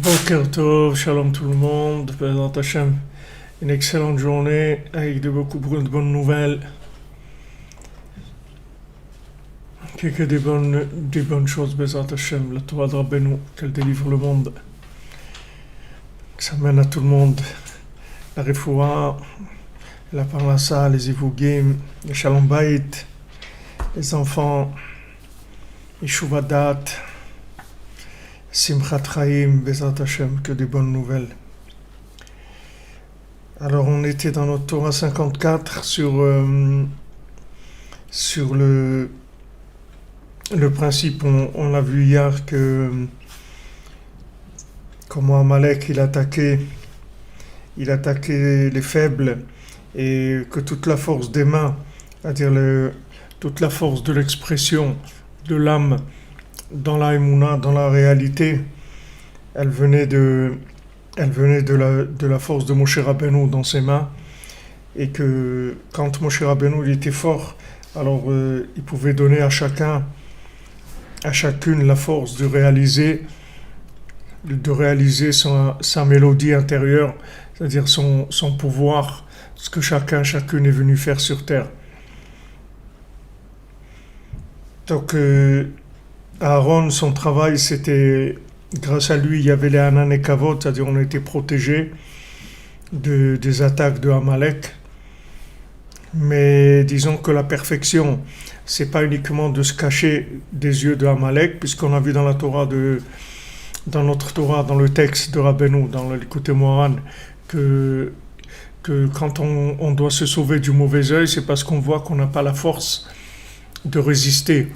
Boker Tov, shalom tout le monde, Bezrat Hashem, une excellente journée avec beaucoup de bonnes nouvelles, que des bonnes choses, Bezrat Hashem, la Torah de Rabbeinu, qu'elle délivre le monde, que ça mène à tout le monde, la Refoua, la Parnassa, les Ivugim, le Shalom Bayit, les enfants, les Shuvadat, Simchat Chaim, Bezrat Hashem, que des bonnes nouvelles. Alors on était dans notre Torah 54 sur le principe, on l'a vu hier, que comment Amalek il attaquait les faibles, et que toute la force des mains, c'est-à-dire toute la force de l'expression de l'âme dans la Emouna, dans la réalité, elle venait de la force de Moshe Rabbeinu dans ses mains, et que quand Moshe Rabbeinu il était fort, alors il pouvait donner à chacune la force de réaliser sa mélodie intérieure, c'est-à-dire son pouvoir, ce que chacune est venu faire sur terre. Donc, Aaron, son travail, c'était, grâce à lui, il y avait les Hanan et Kavod, c'est-à-dire on était protégés des attaques de Amalek. Mais disons que la perfection, c'est pas uniquement de se cacher des yeux de Amalek, puisqu'on a vu dans la Torah dans notre Torah, dans le texte de Rabbeinu, dans l'écoute Moharan, que, que quand on doit se sauver du mauvais œil, c'est parce qu'on voit qu'on n'a pas la force de résister.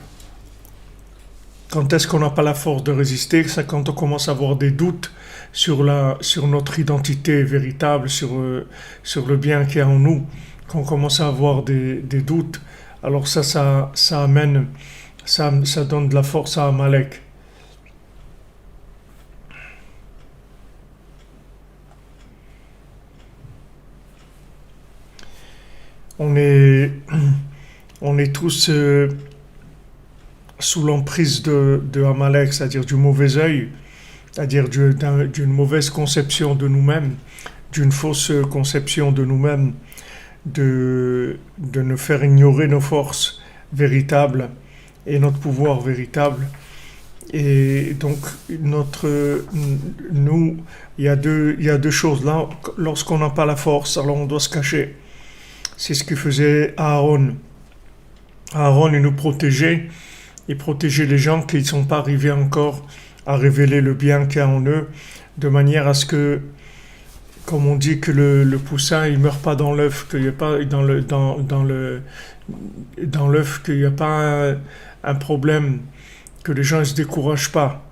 Quand est-ce qu'on n'a pas la force de résister? C'est quand on commence à avoir des doutes sur notre identité véritable, sur le bien qu'il y a en nous. Quand on commence à avoir des doutes, alors ça amène, ça donne de la force à Amalek. On est, on est tous sous l'emprise de Amalek, c'est-à-dire du mauvais œil, c'est-à-dire d'une mauvaise conception de nous-mêmes, d'une fausse conception de nous-mêmes, de nous faire ignorer nos forces véritables et notre pouvoir véritable. Et donc, nous, il y a deux choses. Là, lorsqu'on n'a pas la force, alors on doit se cacher. C'est ce que faisait Aaron. Aaron, il nous protégeait. Il protégeait les gens qui ne sont pas arrivés encore à révéler le bien qu'il y a en eux, de manière à ce que, comme on dit que le poussin, il ne meurt pas dans l'œuf, qu'il n'y a pas dans l'œuf, qu'il n'y a pas un problème, que les gens ne se découragent pas.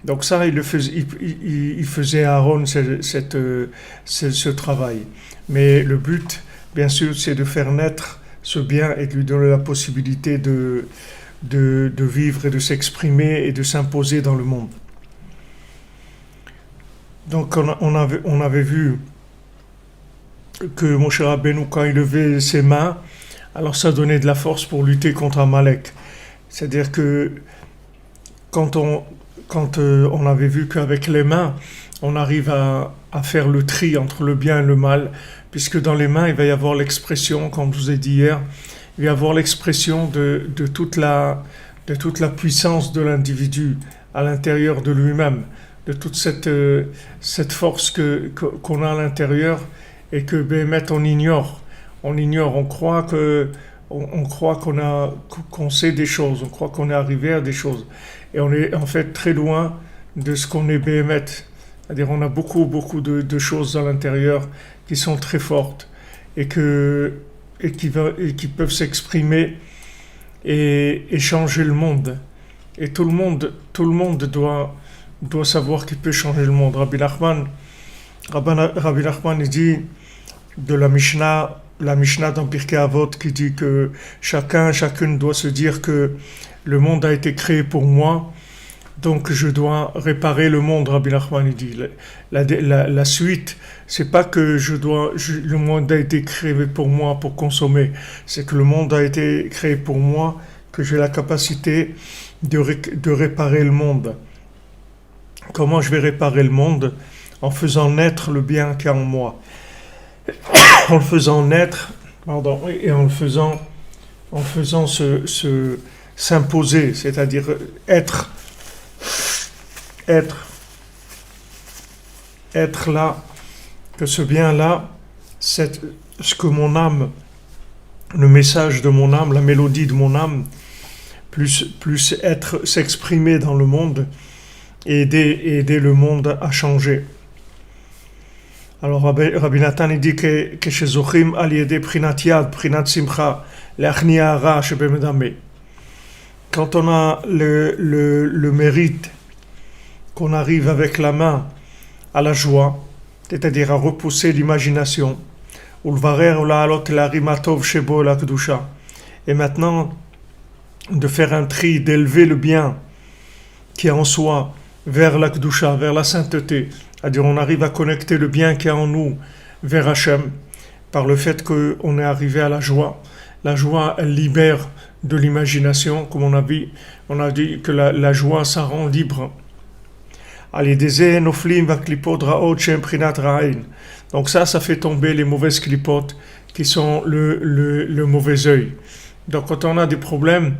Donc ça, il faisait à Aaron ce travail. Mais le but, bien sûr, c'est de faire naître ce bien et de lui donner la possibilité de vivre et de s'exprimer et de s'imposer dans le monde. Donc on avait vu que Moshe Rabbeinu, quand il levait ses mains, alors ça donnait de la force pour lutter contre Amalek. C'est-à-dire que quand on avait vu qu'avec les mains, on arrive à faire le tri entre le bien et le mal, puisque dans les mains, il va y avoir l'expression, comme je vous ai dit hier, il va y avoir l'expression de toute la puissance de l'individu à l'intérieur de lui-même, de toute cette force qu'on a à l'intérieur et que Béhémet on ignore. On croit qu'on sait des choses, on croit qu'on est arrivé à des choses. Et on est en fait très loin de ce qu'on est Béhémet. C'est-à-dire on a beaucoup de choses à l'intérieur qui sont très fortes et qui peuvent s'exprimer et changer le monde. Et tout le monde doit savoir qu'il peut changer le monde. Rabbi Nachman il dit de la Mishnah dans Pirkei Avot qui dit que chacune doit se dire que le monde a été créé pour moi, donc je dois réparer le monde. Rabbi Nachman il dit la suite, c'est pas que le monde a été créé pour moi pour consommer, c'est que le monde a été créé pour moi, que j'ai la capacité de réparer le monde. Comment je vais réparer le monde? En faisant naître le bien qu'il y a en moi. En le faisant naître, et en le faisant s'imposer, c'est-à-dire être là, que ce bien-là, c'est ce que mon âme, le message de mon âme, la mélodie de mon âme, plus s'exprimer dans le monde et aider le monde à changer. Alors Rabbi Nathan il dit que chez Zochim al yedei prinat yad, prinat simcha, l'achnia hara shebemedame. Quand on a le mérite, qu'on arrive avec la main à la joie, c'est-à-dire à repousser l'imagination, et maintenant de faire un tri, d'élever le bien qui est en soi vers la Kedusha, vers la sainteté, c'est-à-dire on arrive à connecter le bien qui est en nous vers Hachem par le fait qu'on est arrivé à la joie. La joie, elle libère de l'imagination, comme on a dit que la joie, ça rend libre. Donc ça fait tomber les mauvaises clipotes qui sont le mauvais œil. Donc quand on a des problèmes,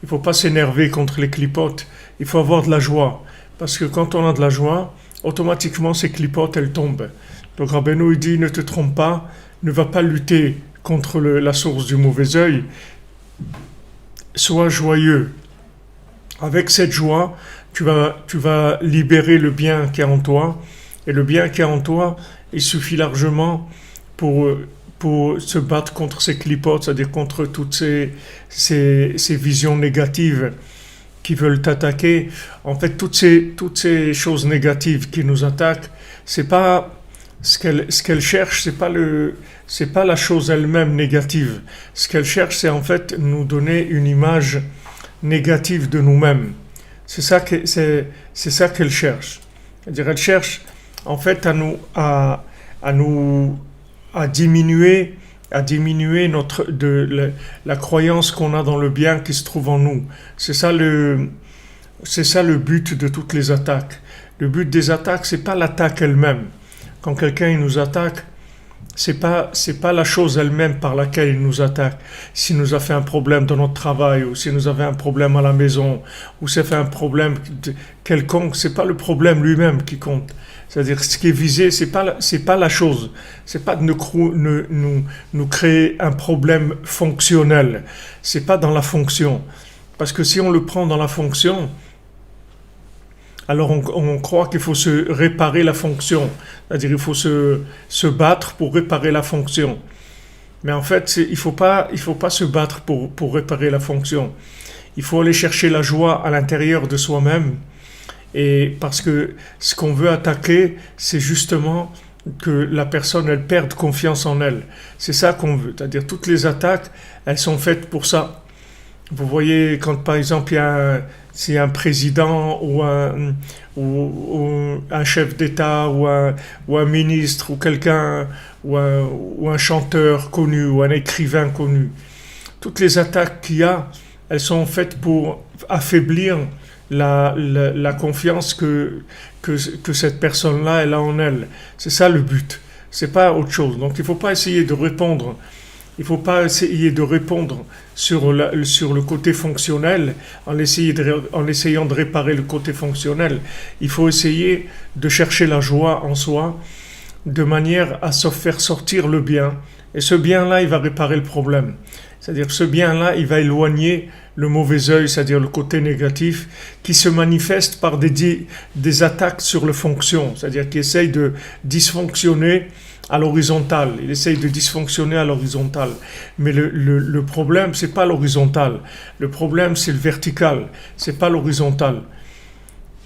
il faut pas s'énerver contre les clipotes, il faut avoir de la joie. Parce que quand on a de la joie, automatiquement ces clipotes, elles tombent. Donc Rabbeinu il dit, ne te trompe pas, ne va pas lutter contre la source du mauvais œil, sois joyeux. Avec cette joie, tu vas libérer le bien qui est en toi, et le bien qui est en toi, il suffit largement pour se battre contre ces clipotes, c'est-à-dire contre toutes ces visions négatives qui veulent t'attaquer. En fait, toutes ces choses négatives qui nous attaquent, c'est pas ce qu'elles cherchent, c'est pas la chose elle-même négative. Ce qu'elles cherchent, c'est en fait nous donner une image négative de nous-mêmes. C'est ça qu'elles cherchent. C'est-à-dire, elles cherchent en fait à diminuer la croyance qu'on a dans le bien qui se trouve en nous. C'est ça le but de toutes les attaques. Le but des attaques, c'est pas l'attaque elle-même. Quand quelqu'un il nous attaque, c'est pas la chose elle-même par laquelle il nous attaque. S'il nous a fait un problème dans notre travail, ou s'il nous avait un problème à la maison, ou s'il fait un problème quelconque, c'est pas le problème lui-même qui compte. C'est-à-dire, ce qui est visé, c'est pas la chose. C'est pas de nous créer un problème fonctionnel. C'est pas dans la fonction. Parce que si on le prend dans la fonction, alors on croit qu'il faut se réparer la fonction. C'est-à-dire, il faut se battre pour réparer la fonction. Mais en fait, il faut pas se battre pour réparer la fonction. Il faut aller chercher la joie à l'intérieur de soi-même. Et parce que ce qu'on veut attaquer, c'est justement que la personne, elle perde confiance en elle. C'est ça qu'on veut. C'est-à-dire, toutes les attaques, elles sont faites pour ça. Vous voyez, quand par exemple, s'il y a un président ou un chef d'État ou un ministre ou quelqu'un ou un chanteur connu ou un écrivain connu, toutes les attaques qu'il y a, elles sont faites pour affaiblir la confiance que cette personne-là, elle a en elle. C'est ça le but. C'est pas autre chose. Donc il faut pas essayer de répondre. Il faut pas essayer de répondre sur le côté fonctionnel en essayant de réparer le côté fonctionnel. Il faut essayer de chercher la joie en soi de manière à se faire sortir le bien. Et ce bien-là, il va réparer le problème. C'est-à-dire ce bien-là, il va éloigner le mauvais œil, c'est-à-dire le côté négatif, qui se manifeste par des attaques sur le fonction, c'est-à-dire qui essaye de dysfonctionner à l'horizontale. Il essaye de dysfonctionner à l'horizontale. Mais le problème, c'est pas l'horizontal. Le problème, c'est le vertical. C'est pas l'horizontal.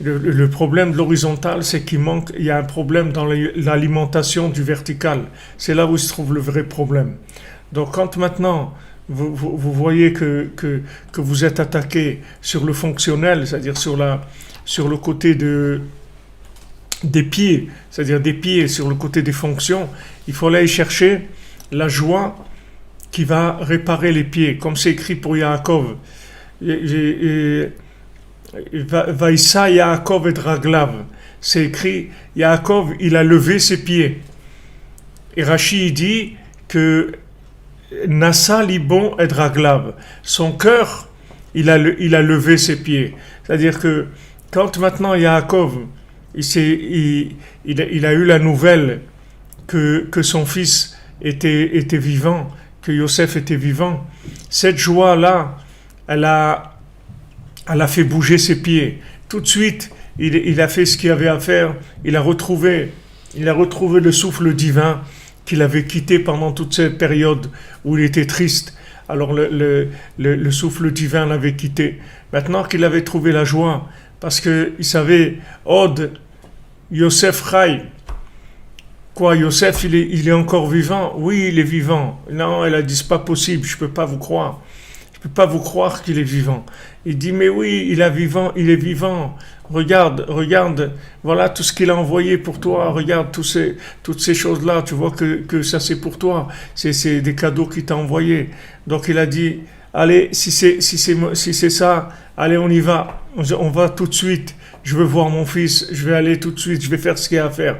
Le problème de l'horizontal, c'est il y a un problème dans l'alimentation du vertical. C'est là où se trouve le vrai problème. Donc quand maintenant vous voyez que vous êtes attaqué sur le fonctionnel, c'est-à-dire sur le côté des pieds, c'est-à-dire des pieds sur le côté des fonctions, il faut aller chercher la joie qui va réparer les pieds, comme c'est écrit pour Yaakov. Vaïssa Yaakov et Draglav. C'est écrit, Yaakov, il a levé ses pieds. Et Rashi dit que Nasa Libon et Draglav. Son cœur, il a levé ses pieds. C'est-à-dire que quand maintenant Yaakov, il a eu la nouvelle que son fils était vivant, que Yosef était vivant, cette joie-là, elle a fait bouger ses pieds. Tout de suite, il a fait ce qu'il avait à faire. Il a retrouvé le souffle divin qu'il avait quitté pendant toute cette période où il était triste. Alors le souffle divin l'avait quitté. Maintenant qu'il avait trouvé la joie, parce qu'il savait, Od, Yosef Chai. Quoi, Yosef, il est encore vivant? Oui, il est vivant. Non, elle a dit, c'est pas possible, je peux pas vous croire. Je peux pas vous croire qu'il est vivant. Il dit, mais oui, il est vivant. Regarde, voilà tout ce qu'il a envoyé pour toi. Regarde toutes ces choses-là. Tu vois que ça c'est pour toi. C'est des cadeaux qu'il t'a envoyés. Donc il a dit, allez, si c'est ça, allez, on y va. On va tout de suite. Je veux voir mon fils. Je vais aller tout de suite. Je vais faire ce qu'il y a à faire.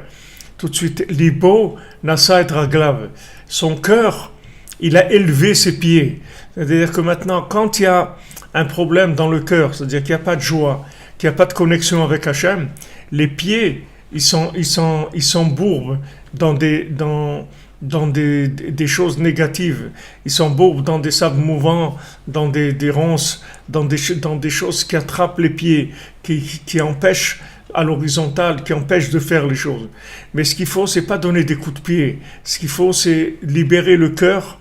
Tout de suite. Libo, Nasa et Draglav. Son cœur, il a élevé ses pieds. C'est-à-dire que maintenant, quand il y a un problème dans le cœur, c'est-à-dire qu'il n'y a pas de joie, qu'il n'y a pas de connexion avec Hachem, les pieds, ils s'embourbent dans des choses négatives. Ils s'embourbent dans des sables mouvants, dans des ronces, dans des choses qui attrapent les pieds, qui empêchent à l'horizontale, qui empêchent de faire les choses. Mais ce qu'il faut, c'est pas donner des coups de pied. Ce qu'il faut, c'est libérer le cœur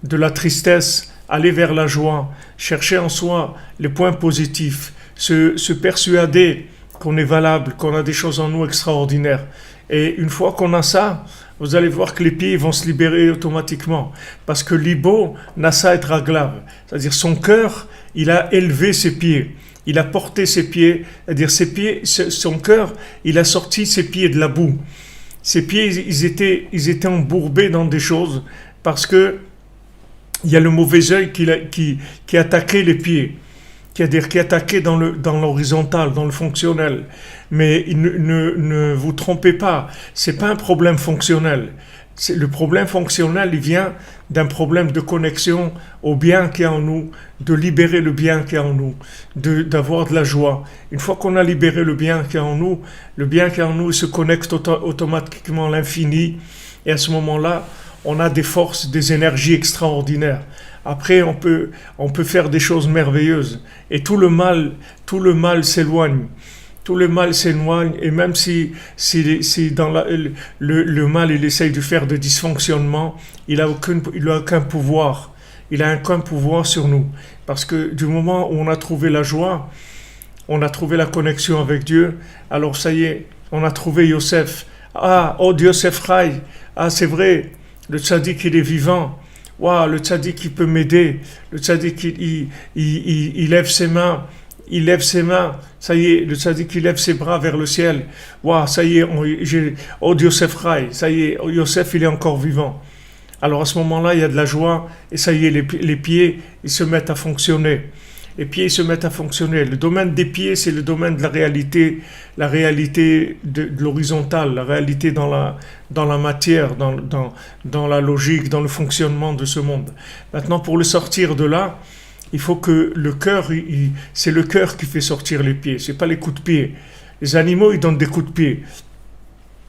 de la tristesse, aller vers la joie, chercher en soi les points positifs, se persuader qu'on est valable, qu'on a des choses en nous extraordinaires. Et une fois qu'on a ça, vous allez voir que les pieds vont se libérer automatiquement. Parce que l'ibo nasa et raglav, c'est-à-dire son cœur, il a élevé ses pieds. Il a porté ses pieds, c'est-à-dire ses pieds, son cœur, il a sorti ses pieds de la boue. Ses pieds, ils étaient embourbés dans des choses parce que il y a le mauvais œil qui attaquait les pieds, c'est-à-dire qui attaquait dans l'horizontal, dans le fonctionnel. Mais ne vous trompez pas, c'est pas un problème fonctionnel. Le problème fonctionnel, il vient d'un problème de connexion au bien qui est en nous, de libérer le bien qui est en nous, d'avoir de la joie. Une fois qu'on a libéré le bien qui est en nous, le bien qui est en nous il se connecte automatiquement à l'infini. Et à ce moment-là, on a des forces, des énergies extraordinaires. Après, on peut faire des choses merveilleuses. Et tout le mal s'éloigne. Tout le mal s'éloigne, et même si dans le mal il essaye de faire des dysfonctionnements, il a aucun pouvoir. Il a aucun pouvoir sur nous. Parce que du moment où on a trouvé la joie, on a trouvé la connexion avec Dieu, alors ça y est, on a trouvé Yosef. Ah, oh Yosef Rai, ah c'est vrai, le tzaddik il est vivant. Waouh, le tzaddik il peut m'aider. Le tzaddik il lève ses mains. Il lève ses mains, ça y est, le tzaddik il lève ses bras vers le ciel. Waouh, ça y est, oh Yosef Rai, ça y est, Yosef il est encore vivant. Alors à ce moment-là, il y a de la joie, et ça y est, les pieds, ils se mettent à fonctionner. Les pieds, ils se mettent à fonctionner. Le domaine des pieds, c'est le domaine de la réalité de l'horizontale, la réalité dans la matière, dans la logique, dans le fonctionnement de ce monde. Maintenant, pour le sortir de là, il faut que le cœur, c'est le cœur qui fait sortir les pieds, c'est pas les coups de pied. Les animaux, ils donnent des coups de pied.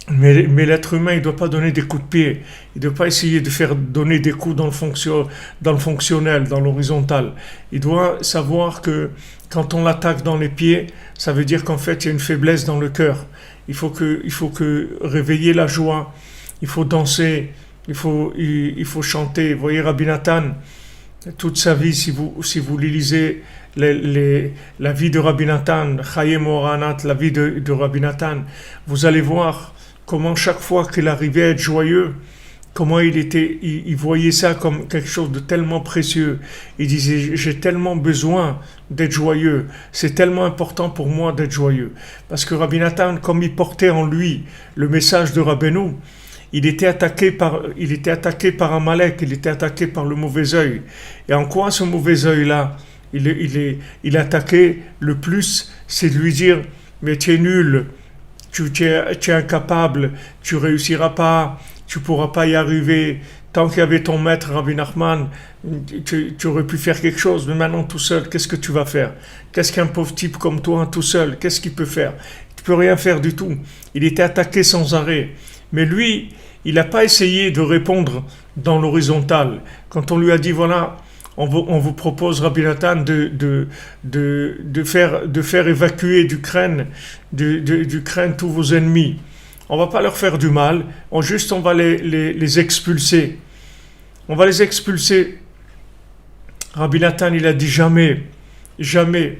Mais l'être humain, il ne doit pas donner des coups de pied. Il ne doit pas essayer de faire donner des coups dans le fonctionnel, dans l'horizontal. Il doit savoir que quand on l'attaque dans les pieds, ça veut dire qu'en fait, il y a une faiblesse dans le cœur. Il faut que réveiller la joie, il faut danser, il faut chanter. Vous voyez Rabbi Nathan, toute sa vie, si vous lisez la vie de Rabbi Nathan, Chaye Moranat, la vie de Rabbi Nathan, vous allez voir comment chaque fois qu'il arrivait à être joyeux, comment il voyait ça comme quelque chose de tellement précieux. Il disait, j'ai tellement besoin d'être joyeux, c'est tellement important pour moi d'être joyeux. Parce que Rabbi Nathan, comme il portait en lui le message de Rabbeinu, il était attaqué par Amalek, il était attaqué par le mauvais œil. Et en quoi ce mauvais œil-là, il attaquait le plus, c'est de lui dire, mais tu es nul, tu es incapable, tu réussiras pas, tu pourras pas y arriver. Tant qu'il y avait ton maître Rabbi Nachman, tu aurais pu faire quelque chose, mais maintenant tout seul, qu'est-ce que tu vas faire? Qu'est-ce qu'un pauvre type comme toi, tout seul, qu'est-ce qu'il peut faire? Tu peux rien faire du tout. Il était attaqué sans arrêt. Mais lui, il n'a pas essayé de répondre dans l'horizontale. Quand on lui a dit, voilà, on vous propose, Rabbi Nathan, de faire évacuer d'Ukraine tous vos ennemis. On ne va pas leur faire du mal, on va les expulser. On va les expulser. Rabbi Nathan, il a dit jamais, jamais.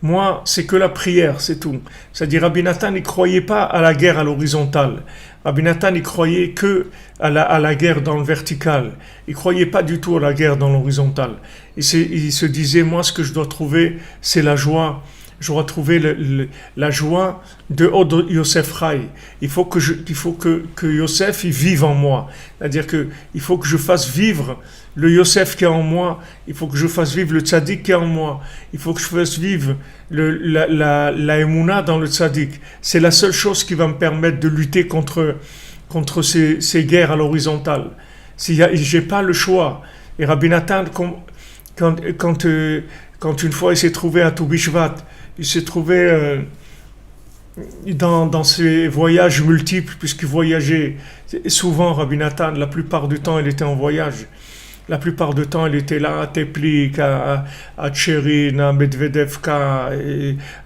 Moi, c'est que la prière, c'est tout. C'est-à-dire, Rabbi Nathan, il ne croyait pas à la guerre à l'horizontale. Rabbi Nathan, il croyait que à la guerre dans le vertical. Il ne croyait pas du tout à la guerre dans l'horizontale. Il se disait, moi, ce que je dois trouver, c'est la joie. Je dois trouver la joie de Yosef Rai. Il faut que Yosef il vive en moi. C'est-à-dire qu'il faut que je fasse vivre le Yosef qui est en moi. Il faut que je fasse vivre le tzaddik qui est en moi. Il faut que je fasse vivre la émouna dans le tzaddik. C'est la seule chose qui va me permettre de lutter contre ces guerres à j'ai pas le choix. Et Rabbi Nathan, quand une fois il s'est trouvé à Toubishvat, il s'est trouvé dans ses voyages multiples, puisqu'il voyageait souvent, Rabbi Nathan, la plupart du temps il était en voyage. La plupart du temps, il était là à Teplik, à Tchérin, à Medvedevka,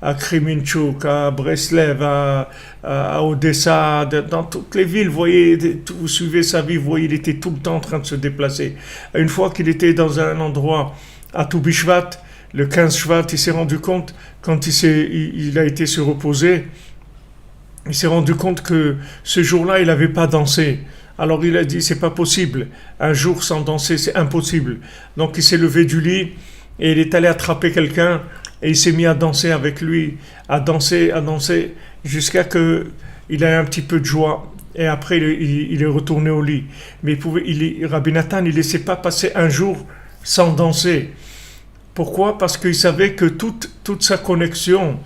à Kremenchuk, à Breslev, à Odessa, dans toutes les villes. Vous voyez, vous suivez sa vie, vous voyez, il était tout le temps en train de se déplacer. Une fois qu'il était dans un endroit à Toubishvat, le 15 Shvat, il s'est rendu compte, quand il a été se reposer, il s'est rendu compte que ce jour-là, il n'avait pas dansé. Alors il a dit, c'est pas possible, un jour sans danser, c'est impossible. Donc il s'est levé du lit et il est allé attraper quelqu'un et il s'est mis à danser avec lui, à danser, jusqu'à que il ait un petit peu de joie. Et après il est retourné au lit. Mais Rabbi Nathan, il laissait pas passer un jour sans danser. Pourquoi? Parce qu'il savait que toute sa connexion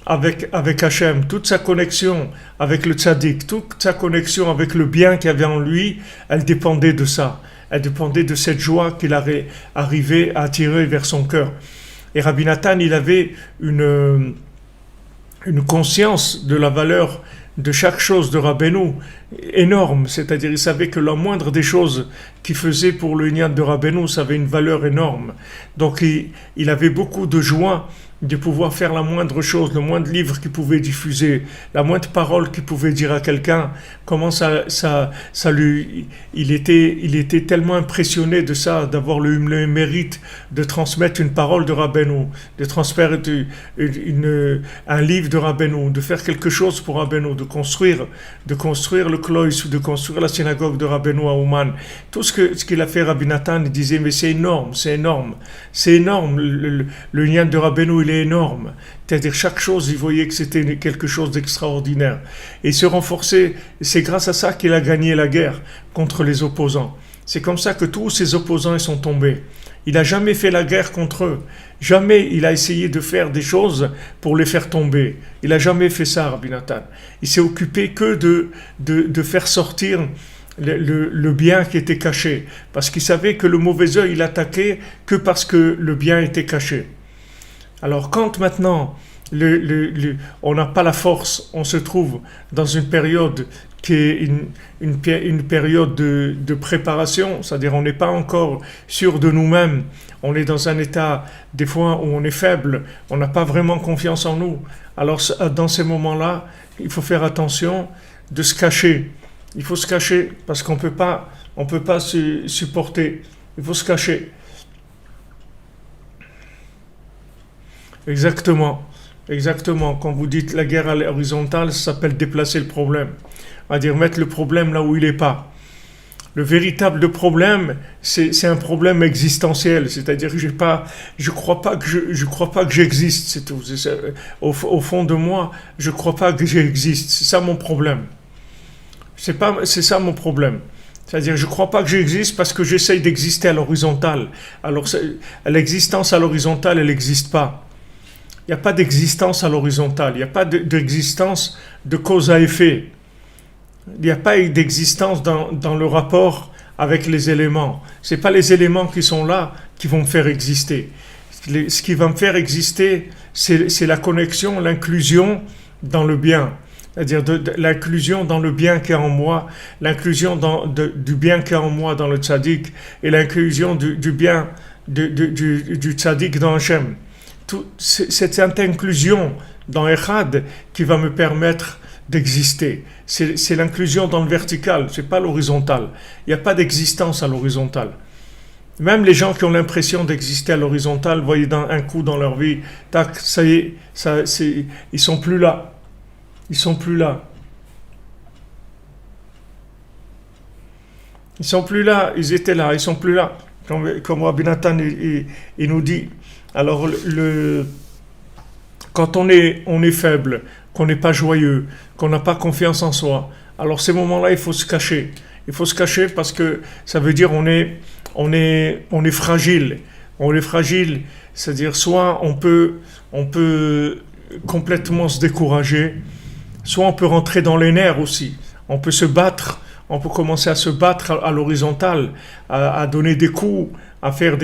avec Hachem, toute sa connexion avec le tzaddik, toute sa connexion avec le bien qu'il y avait en lui, elle dépendait de ça. Elle dépendait de cette joie qu'il arrivait à attirer vers son cœur. Et Rabbi Nathan, il avait une conscience de la valeur de chaque chose de Rabbeinu énorme, c'est-à-dire il savait que la moindre des choses qu'il faisait pour le Inyan de Rabbeinu, ça avait une valeur énorme. Donc il avait beaucoup de joie de pouvoir faire la moindre chose, le moindre livre qu'il pouvait diffuser, la moindre parole qu'il pouvait dire à quelqu'un, comment il était tellement impressionné de ça, d'avoir le mérite de transmettre une parole de Rabbeinu, de transmettre un livre de Rabbeinu, de faire quelque chose pour Rabbeinu, de construire le Kloïs, de construire la synagogue de Rabbeinu à Ouman. Tout ce qu'il a fait, Rabbi Nathan, il disait, mais c'est énorme. Le lien de Rabbeinu, il est énorme. C'est-à-dire, chaque chose, il voyait que c'était quelque chose d'extraordinaire. Et il se renforçait, c'est grâce à ça qu'il a gagné la guerre contre les opposants. C'est comme ça que tous ses opposants ils sont tombés. Il n'a jamais fait la guerre contre eux. Jamais il a essayé de faire des choses pour les faire tomber. Il n'a jamais fait ça, Rabbi Nathan. Il s'est occupé que de faire sortir le bien qui était caché. Parce qu'il savait que le mauvais œil, il attaquait que parce que le bien était caché. Alors quand maintenant on n'a pas la force, on se trouve dans une période qui est une période de préparation, c'est-à-dire on n'est pas encore sûr de nous-mêmes, on est dans un état des fois où on est faible, on n'a pas vraiment confiance en nous. Alors dans ces moments-là, il faut faire attention de se cacher. Il faut se cacher parce qu'on peut pas se supporter. Il faut se cacher. Exactement. Quand vous dites la guerre à l'horizontale, ça s'appelle déplacer le problème. C'est-à-dire mettre le problème là où il n'est pas. Le véritable problème, c'est un problème existentiel. C'est-à-dire que je crois pas que j'existe. C'est tout. Au fond de moi, je crois pas que j'existe. C'est ça mon problème. C'est ça mon problème. C'est-à-dire, je ne crois pas que j'existe parce que j'essaye d'exister à l'horizontale. Alors, l'existence à l'horizontale, elle n'existe pas. Il n'y a pas d'existence à l'horizontale. Il n'y a pas d'existence de cause à effet. Il n'y a pas d'existence dans le rapport avec les éléments. Ce n'est pas les éléments qui sont là qui vont me faire exister. Ce qui va me faire exister, c'est la connexion, l'inclusion dans le bien. C'est-à-dire l'inclusion dans le bien qui est en moi, l'inclusion du bien qui est en moi dans le tzaddik, et l'inclusion du bien du tzaddik dans Hachem. C'est cette inclusion dans Echad qui va me permettre d'exister. C'est l'inclusion dans le vertical, c'est pas l'horizontal. Il n'y a pas d'existence à l'horizontale. Même les gens qui ont l'impression d'exister à l'horizontale, vous voyez un coup dans leur vie, tac, ça y est, ils sont plus là. Ils sont plus là. Ils sont plus là, ils étaient là, ils sont plus là. Comme Rabbi Nathan il nous dit. Alors quand on est faible, qu'on n'est pas joyeux, qu'on n'a pas confiance en soi, alors ces moments-là, il faut se cacher. Il faut se cacher parce que ça veut dire on est fragile. On est fragile, c'est-à-dire soit on peut complètement se décourager, soit on peut rentrer dans les nerfs aussi. On peut se battre on peut commencer à se battre à l'horizontale, à donner des coups, à faire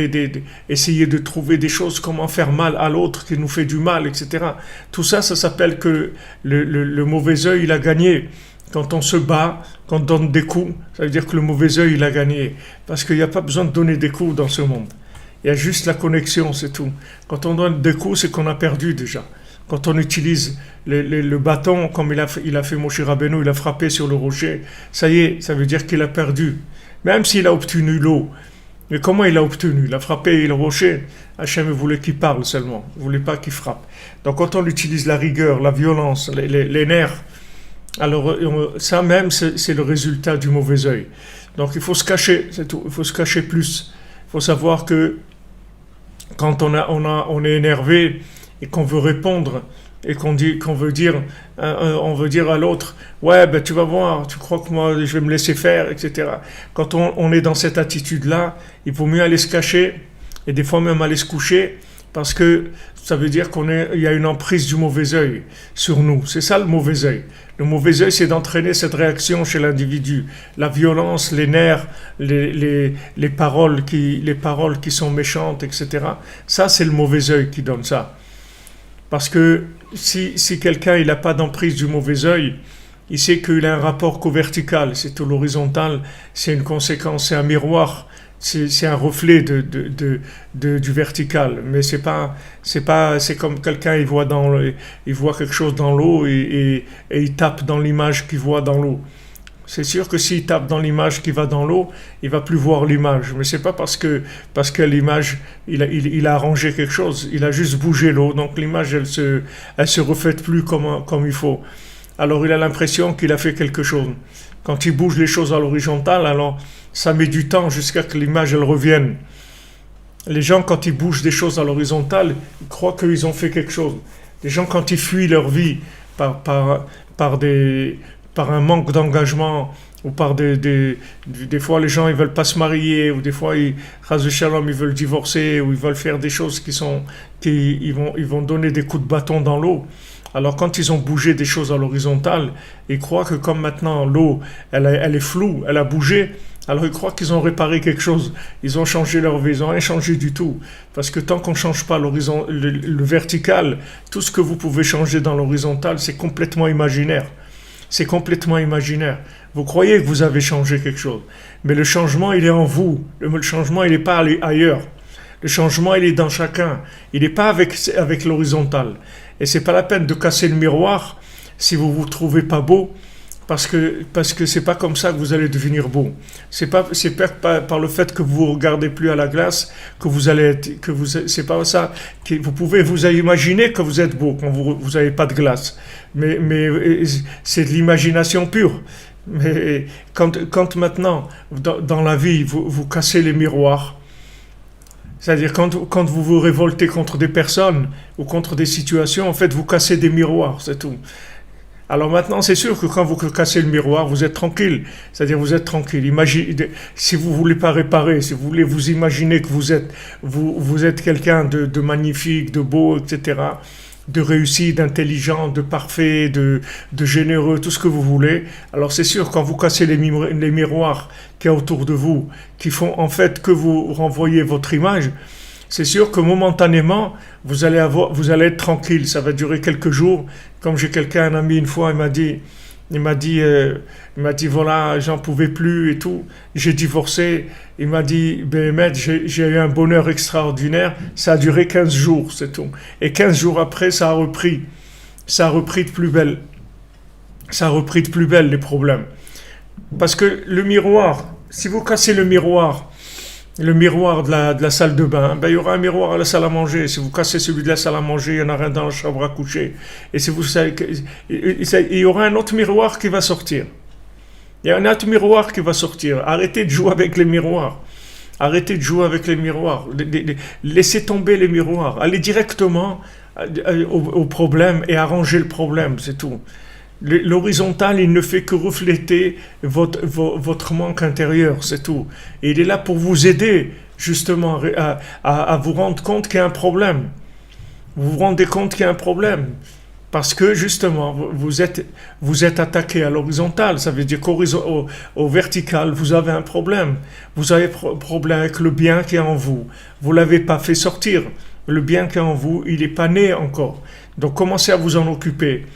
essayer de trouver des choses, comment faire mal à l'autre qui nous fait du mal, etc. Tout ça, ça s'appelle que le mauvais œil, il a gagné. Quand on se bat, quand on donne des coups, ça veut dire que le mauvais œil, il a gagné. Parce qu'il n'y a pas besoin de donner des coups dans ce monde. Il y a juste la connexion, c'est tout. Quand on donne des coups, c'est qu'on a perdu déjà. Quand on utilise le bâton, comme il a fait Moshe Rabbeinu, il a frappé sur le rocher, ça y est, ça veut dire qu'il a perdu. Même s'il a obtenu l'eau. Mais comment il a obtenu? Il a frappé le rocher. Hachem voulait qu'il parle seulement. Il ne voulait pas qu'il frappe. Donc quand on utilise la rigueur, la violence, les nerfs, alors ça même, c'est le résultat du mauvais œil. Donc il faut se cacher, c'est tout. Il faut se cacher plus. Il faut savoir que quand on est énervé et qu'on veut répondre et qu'on veut dire, on veut dire à l'autre, ouais, ben tu vas voir, tu crois que moi je vais me laisser faire, etc. Quand on est dans cette attitude-là, il vaut mieux aller se cacher et des fois même aller se coucher parce que ça veut dire il y a une emprise du mauvais œil sur nous. C'est ça le mauvais œil. Le mauvais œil, c'est d'entraîner cette réaction chez l'individu. La violence, les nerfs, les paroles qui sont méchantes, etc. Ça, c'est le mauvais œil qui donne ça. Parce que si quelqu'un il n'a pas d'emprise du mauvais œil, il sait qu'il a un rapport qu'au vertical, c'est tout l'horizontal, c'est une conséquence, c'est un miroir, c'est un reflet du vertical. Mais c'est comme quelqu'un il voit quelque chose dans l'eau et il tape dans l'image qu'il voit dans l'eau. C'est sûr que s'il tape dans l'image qui va dans l'eau, il va plus voir l'image. Mais c'est pas parce que l'image, il a arrangé quelque chose. Il a juste bougé l'eau. Donc l'image, elle se reflète plus comme il faut. Alors il a l'impression qu'il a fait quelque chose. Quand il bouge les choses à l'horizontale, alors ça met du temps jusqu'à que l'image, elle revienne. Les gens, quand ils bougent des choses à l'horizontale, ils croient qu'ils ont fait quelque chose. Les gens, quand ils fuient leur vie par un manque d'engagement ou par des fois les gens ils veulent pas se marier ou des fois ils veulent divorcer ou ils veulent faire des choses ils vont donner des coups de bâton dans l'eau. Alors quand ils ont bougé des choses à l'horizontale, ils croient que comme maintenant l'eau elle est floue, elle a bougé, alors ils croient qu'ils ont réparé quelque chose, ils ont changé leur vie, ils n'ont rien changé du tout. Parce que tant qu'on ne change pas le vertical, tout ce que vous pouvez changer dans l'horizontal, c'est complètement imaginaire. C'est complètement imaginaire. Vous croyez que vous avez changé quelque chose, mais le changement, il est en vous. Le changement, il n'est pas ailleurs. Le changement, il est dans chacun. Il n'est pas avec l'horizontal. Et c'est pas la peine de casser le miroir si vous vous trouvez pas beau, parce que c'est pas comme ça que vous allez devenir beau. C'est pas par le fait que vous regardez plus à la glace que vous allez c'est pas ça que vous pouvez vous imaginer que vous êtes beau quand vous avez pas de glace. Mais c'est de l'imagination pure. Mais quand maintenant dans la vie vous cassez les miroirs, c'est-à-dire quand vous vous révoltez contre des personnes ou contre des situations, en fait vous cassez des miroirs, c'est tout. Alors maintenant, c'est sûr que quand vous cassez le miroir, vous êtes tranquille. C'est-à-dire, vous êtes tranquille. Imaginez, si vous voulez pas réparer, si vous voulez vous imaginer que vous êtes quelqu'un de magnifique, de beau, etc., de réussi, d'intelligent, de parfait, de généreux, tout ce que vous voulez. Alors c'est sûr, quand vous cassez les miroirs qu'il y a autour de vous, qui font en fait que vous renvoyez votre image, c'est sûr que momentanément, vous allez être tranquille. Ça va durer quelques jours. Comme j'ai un ami une fois, il m'a dit voilà, j'en pouvais plus et tout. J'ai divorcé. Il m'a dit, Béhémet, j'ai eu un bonheur extraordinaire. Ça a duré 15 jours, c'est tout. Et 15 jours après, ça a repris. Ça a repris de plus belle. Ça a repris de plus belle, les problèmes. Parce que le miroir, si vous cassez le miroir de la salle de bain, il y aura un miroir à la salle à manger. Si vous cassez celui de la salle à manger, il y en a rien dans la chambre à coucher. Et si vous savez il y aura un autre miroir qui va sortir. Il y a un autre miroir qui va sortir. Arrêtez de jouer avec les miroirs. Arrêtez de jouer avec les miroirs. Laissez tomber les miroirs. Allez directement au problème et arrangez le problème, c'est tout. L'horizontal, il ne fait que refléter votre manque intérieur, c'est tout. Et il est là pour vous aider, justement, à vous rendre compte qu'il y a un problème. Vous vous rendez compte qu'il y a un problème. Parce que justement, vous êtes attaqué à l'horizontale, ça veut dire au vertical, vous avez un problème. Vous avez problème avec le bien qui est en vous. Vous ne l'avez pas fait sortir. Le bien qui est en vous, il n'est pas né encore. Donc commencez à vous en occuper.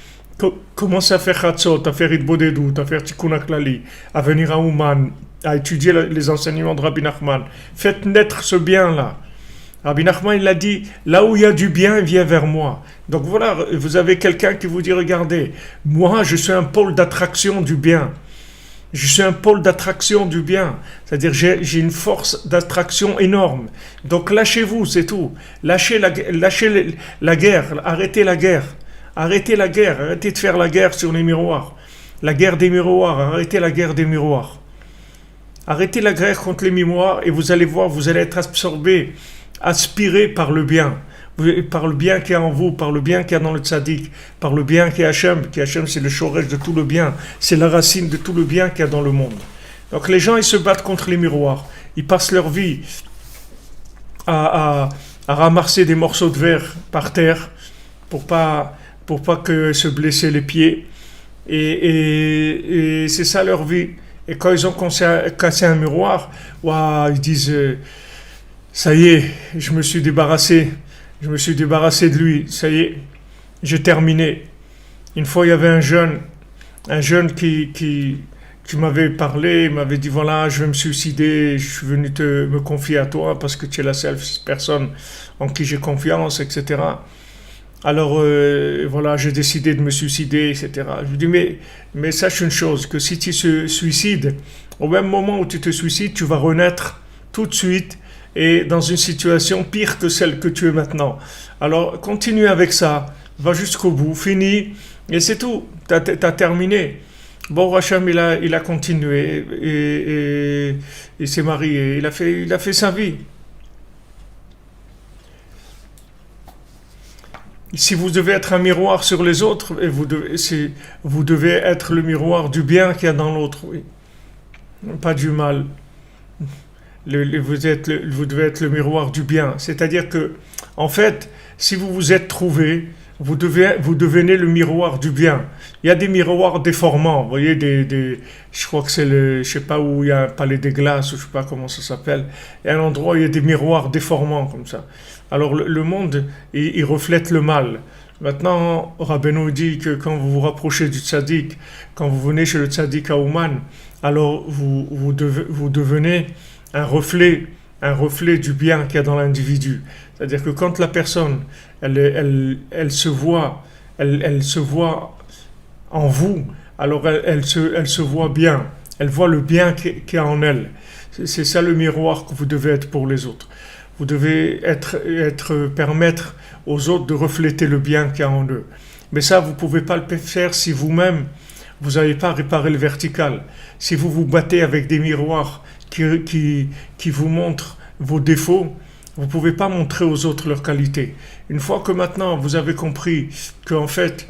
Commencez à faire Chatzot, à faire Idbodedut, à faire Tikkun HaKlali, à venir à Ouman, à étudier les enseignements de Rabbi Nachman. Faites naître ce bien-là. Rabbi Nachman, il a dit, là où il y a du bien, viens vers moi. Donc voilà, vous avez quelqu'un qui vous dit, regardez, moi, je suis un pôle d'attraction du bien. Je suis un pôle d'attraction du bien. C'est-à-dire, j'ai une force d'attraction énorme. Donc lâchez-vous, c'est tout. Lâchez la guerre, arrêtez la guerre. Arrêtez la guerre, arrêtez de faire la guerre sur les miroirs. La guerre des miroirs, arrêtez la guerre des miroirs. Arrêtez la guerre contre les miroirs et vous allez voir, vous allez être absorbé, aspiré par le bien qui est en vous, par le bien qui est dans le tzaddik, par le bien qui est Hachem, c'est le shoresh de tout le bien, c'est la racine de tout le bien qu'il y a dans le monde. Donc les gens, ils se battent contre les miroirs, ils passent leur vie à ramasser des morceaux de verre par terre pour pas que se blesser les pieds, et c'est ça leur vie. Et quand ils ont cassé un miroir, ils disent ça y est, je me suis débarrassé de lui, ça y est, j'ai terminé. Une fois, il y avait un jeune qui m'avait parlé, il m'avait dit, voilà, je vais me suicider, je suis venu me confier à toi parce que tu es la seule personne en qui j'ai confiance, etc. Alors, voilà, j'ai décidé de me suicider, etc. Je lui dis, mais sache une chose, que si tu te suicides, au même moment où tu te suicides, tu vas renaître tout de suite et dans une situation pire que celle que tu es maintenant. Alors, continue avec ça, va jusqu'au bout, finis, et c'est tout, t'as terminé. Bon, Racham, il a continué, et il s'est marié, il a fait sa vie. Si vous devez être un miroir sur les autres, et vous devez être le miroir du bien qu'il y a dans l'autre, oui. Pas du mal. Vous devez être le miroir du bien. C'est-à-dire que, en fait, si vous vous êtes trouvé, vous devenez le miroir du bien. Il y a des miroirs déformants, vous voyez, je crois que c'est je sais pas où il y a un palais des glaces, ou je sais pas comment ça s'appelle. Il y a un endroit où il y a des miroirs déformants comme ça. Alors le monde, il reflète le mal. Maintenant, Rabbeinu dit que quand vous vous rapprochez du tzaddik, quand vous venez chez le tzaddik à Ouman, alors vous devenez un reflet du bien qu'il y a dans l'individu. C'est-à-dire que quand la personne, elle se voit en vous, alors elle se voit bien, elle voit le bien qu'il y a en elle. C'est ça le miroir que vous devez être pour les autres. Vous devez permettre aux autres de refléter le bien qu'il y a en eux. Mais ça, vous ne pouvez pas le faire si vous-même, vous n'avez pas réparé le vertical. Si vous vous battez avec des miroirs qui vous montrent vos défauts, vous ne pouvez pas montrer aux autres leurs qualités. Une fois que maintenant vous avez compris qu'en fait,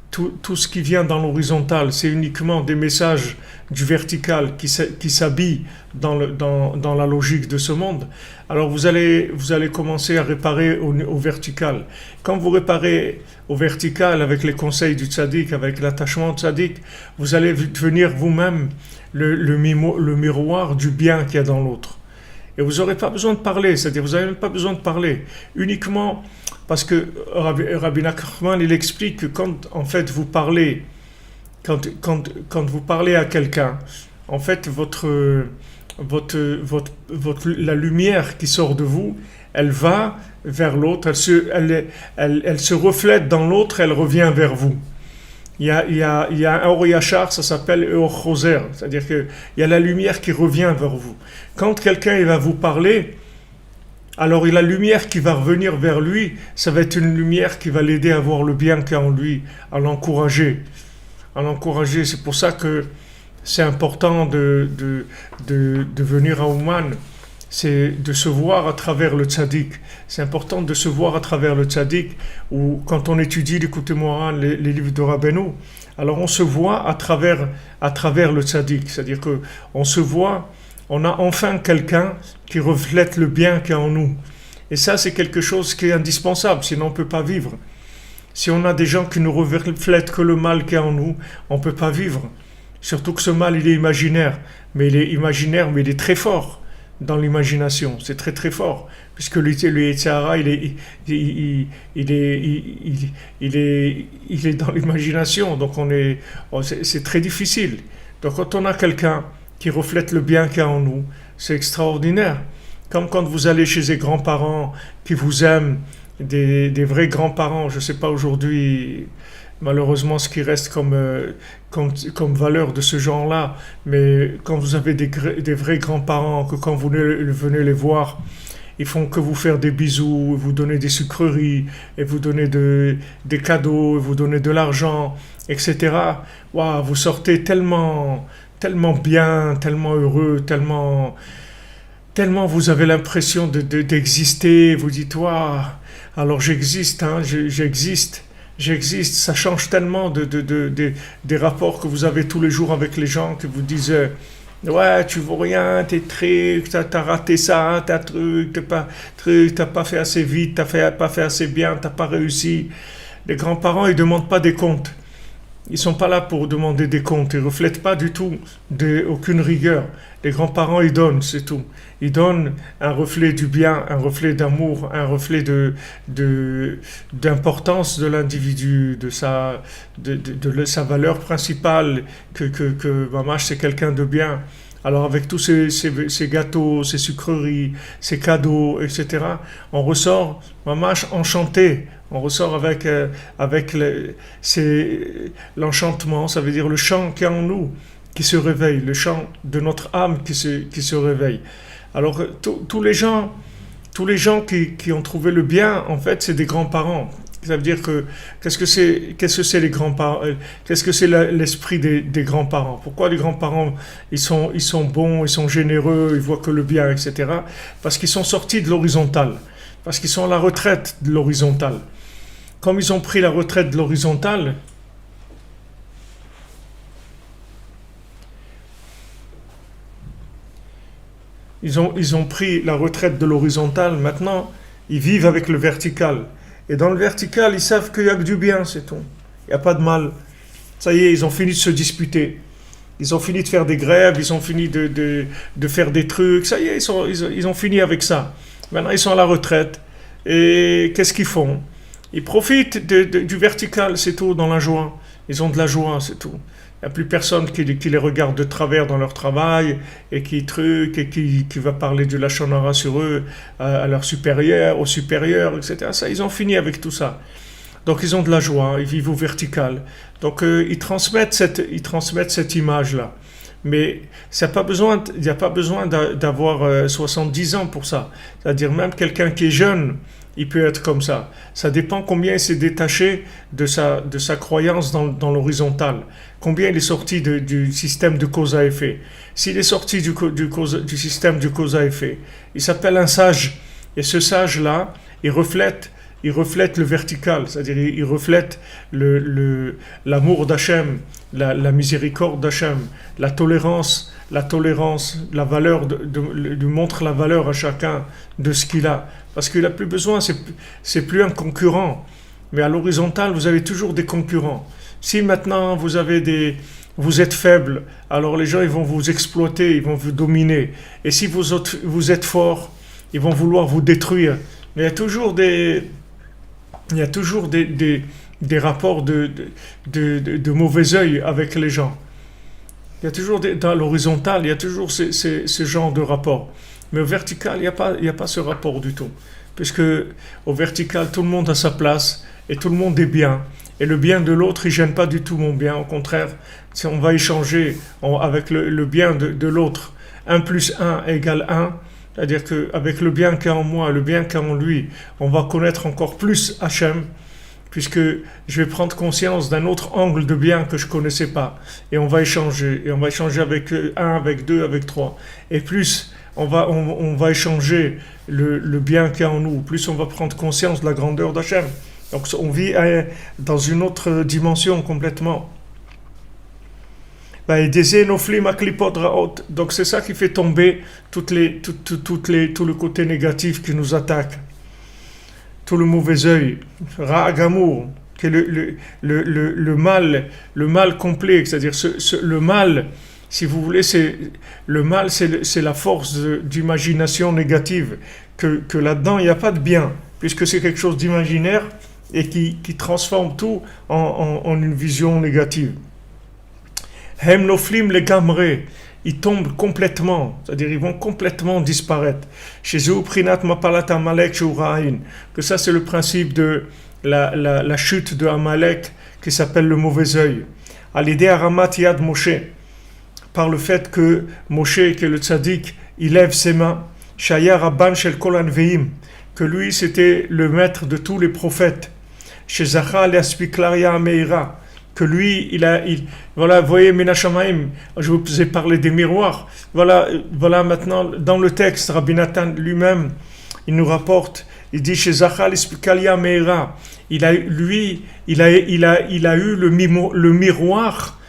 tout ce qui vient dans l'horizontal, c'est uniquement des messages du vertical qui s'habillent dans la logique de ce monde, alors vous allez commencer à réparer au vertical. Quand vous réparez au vertical avec les conseils du tzaddik, avec l'attachement au tzaddik, vous allez devenir vous-même le miroir du bien qu'il y a dans l'autre. Et vous n'aurez pas besoin de parler, c'est-à-dire vous n'avez même pas besoin de parler, uniquement parce que Rabbi Nachman, il explique que quand en fait vous parlez, quand vous parlez à quelqu'un, en fait la lumière qui sort de vous, elle va vers l'autre, elle se reflète dans l'autre, elle revient vers vous. Il y a un Or Yachar, ça s'appelle Or Choser, c'est-à-dire qu'il y a la lumière qui revient vers vous. Quand quelqu'un il va vous parler, alors la lumière qui va revenir vers lui, ça va être une lumière qui va l'aider à voir le bien qu'il y a en lui, à l'encourager. C'est pour ça que c'est important de venir à Ouman, c'est de se voir à travers le tzaddik. C'est important de se voir à travers le tzaddik, ou quand on étudie, écoutez-moi, les livres de Rabbeinu, alors on se voit à travers le tzaddik, c'est-à-dire que on se voit, on a enfin quelqu'un qui reflète le bien qu'il y a en nous. Et ça, c'est quelque chose qui est indispensable, sinon on ne peut pas vivre. Si on a des gens qui ne reflètent que le mal qu'il y a en nous, on ne peut pas vivre. Surtout que ce mal, il est imaginaire. Mais il est imaginaire, mais il est très fort dans l'imagination. C'est très très fort. Puisque le Yetzer Hara, il est dans l'imagination. Donc c'est très difficile. Donc quand on a quelqu'un qui reflète le bien qu'il y a en nous, c'est extraordinaire. Comme quand vous allez chez des grands-parents qui vous aiment, des vrais grands-parents, je ne sais pas aujourd'hui, malheureusement, ce qui reste comme valeur de ce genre-là, mais quand vous avez des vrais grands-parents, que quand vous venez les voir, ils font que vous faire des bisous, vous donner des sucreries, et vous donner des cadeaux, et vous donner de l'argent, etc. Waouh, vous sortez tellement, tellement bien, tellement heureux, tellement vous avez l'impression d'exister. Vous dites, waouh, alors j'existe, hein, j'existe. Ça change tellement des rapports que vous avez tous les jours avec les gens qui vous disent ouais, tu vaux rien, t'es triste, t'as raté ça, t'as pas fait assez vite, pas fait assez bien, t'as pas réussi. Les grands-parents, ils demandent pas des comptes. Ils sont pas là pour demander des comptes. Ils reflètent pas du tout aucune rigueur. Les grands-parents, ils donnent, c'est tout. Ils donnent un reflet du bien, un reflet d'amour, un reflet d'importance de l'individu, de sa valeur principale, que Mamash, c'est quelqu'un de bien. Alors avec tous ces gâteaux, ces sucreries, ces cadeaux, etc., on ressort, Mamash, enchanté. On ressort avec l'enchantement, ça veut dire le chant qui est en nous, qui se réveille, le chant de notre âme qui se réveille. Alors tous les gens qui ont trouvé le bien, en fait, c'est des grands-parents. Ça veut dire que qu'est-ce que c'est les grands-parents, qu'est-ce que c'est l'esprit des grands-parents? Pourquoi les grands-parents ils sont bons, ils sont généreux, ils voient que le bien, etc. Parce qu'ils sont sortis de l'horizontale, parce qu'ils sont à la retraite de l'horizontale. Comme ils ont pris la retraite de l'horizontale, ils ont pris la retraite de l'horizontale, maintenant ils vivent avec le vertical. Et dans le vertical, ils savent qu'il n'y a que du bien, c'est tout. Il n'y a pas de mal. Ça y est, ils ont fini de se disputer. Ils ont fini de faire des grèves, ils ont fini de faire des trucs. Ça y est, ils ont fini avec ça. Maintenant, ils sont à la retraite. Et qu'est-ce qu'ils font? Ils profitent du vertical, c'est tout, dans la joie. Ils ont de la joie, c'est tout. Il n'y a plus personne qui les regarde de travers dans leur travail et qui va parler du Lachon Hara sur eux, à leur supérieur, aux supérieurs, etc. Ça, ils ont fini avec tout ça. Donc ils ont de la joie, ils vivent au vertical. Donc ils transmettent cette image-là. Mais il n'y a pas besoin d'avoir 70 ans pour ça. C'est-à-dire même quelqu'un qui est jeune, il peut être comme ça. Ça dépend combien il s'est détaché de sa croyance dans l'horizontale. Combien il est sorti du système de cause à effet. S'il est sorti du système de cause à effet, il s'appelle un sage. Et ce sage-là, il reflète le vertical, c'est-à-dire il reflète l'amour d'Hachem, la miséricorde d'Hachem, la tolérance, la valeur, lui montre la valeur à chacun de ce qu'il a. Parce qu'il n'a plus besoin, c'est plus un concurrent. Mais à l'horizontale, vous avez toujours des concurrents. Si maintenant vous êtes faible, alors les gens ils vont vous exploiter, ils vont vous dominer. Et si vous êtes fort, ils vont vouloir vous détruire. Mais il y a toujours des rapports de mauvais œil avec les gens. Il y a toujours dans l'horizontale, il y a toujours ce genre de rapport. Mais au vertical, il n'y a pas ce rapport du tout. Puisque au vertical, tout le monde a sa place et tout le monde est bien. Et le bien de l'autre, il ne gêne pas du tout mon bien. Au contraire, on va échanger avec le bien de l'autre. 1 plus 1 égale 1. C'est-à-dire qu'avec le bien qu'il y a en moi, le bien qu'il y a en lui, on va connaître encore plus Hachem, puisque je vais prendre conscience d'un autre angle de bien que je ne connaissais pas. Et on va échanger. Et on va échanger avec 1, avec 2, avec 3. Et plus on va échanger le bien qu'il y a en nous, plus on va prendre conscience de la grandeur d'Hachem. Donc on vit dans une autre dimension complètement. Donc c'est ça qui fait tomber tout le côté négatif qui nous attaque. Tout le mauvais œil. Ra'agamour. que le mal complet, c'est-à-dire le mal, si vous voulez, le mal, c'est la force d'imagination négative, que là-dedans, il n'y a pas de bien, puisque c'est quelque chose d'imaginaire et qui transforme tout en une vision négative. Hem noflim le gamre, ils tombent complètement, c'est-à-dire ils vont complètement disparaître. Chez eux, prinat mapalat amalek shurahin, que ça c'est le principe de la chute de Amalek qui s'appelle le mauvais œil. À l'idée Aramat Yad Moshe, par le fait que Moshe, qui est le tzaddik, il lève ses mains. Shaya Rabban Shel Kol Anveim, que lui c'était le maître de tous les prophètes. Chez Zachal Yaspiklaria Meira, que lui, voilà, vous voyez, Menachamaim, je vous ai parlé des miroirs. Voilà maintenant, dans le texte, Rabbi Nathan lui-même, il nous rapporte, il dit chez Zachal Yaspiklaria Meira, il a eu le miroir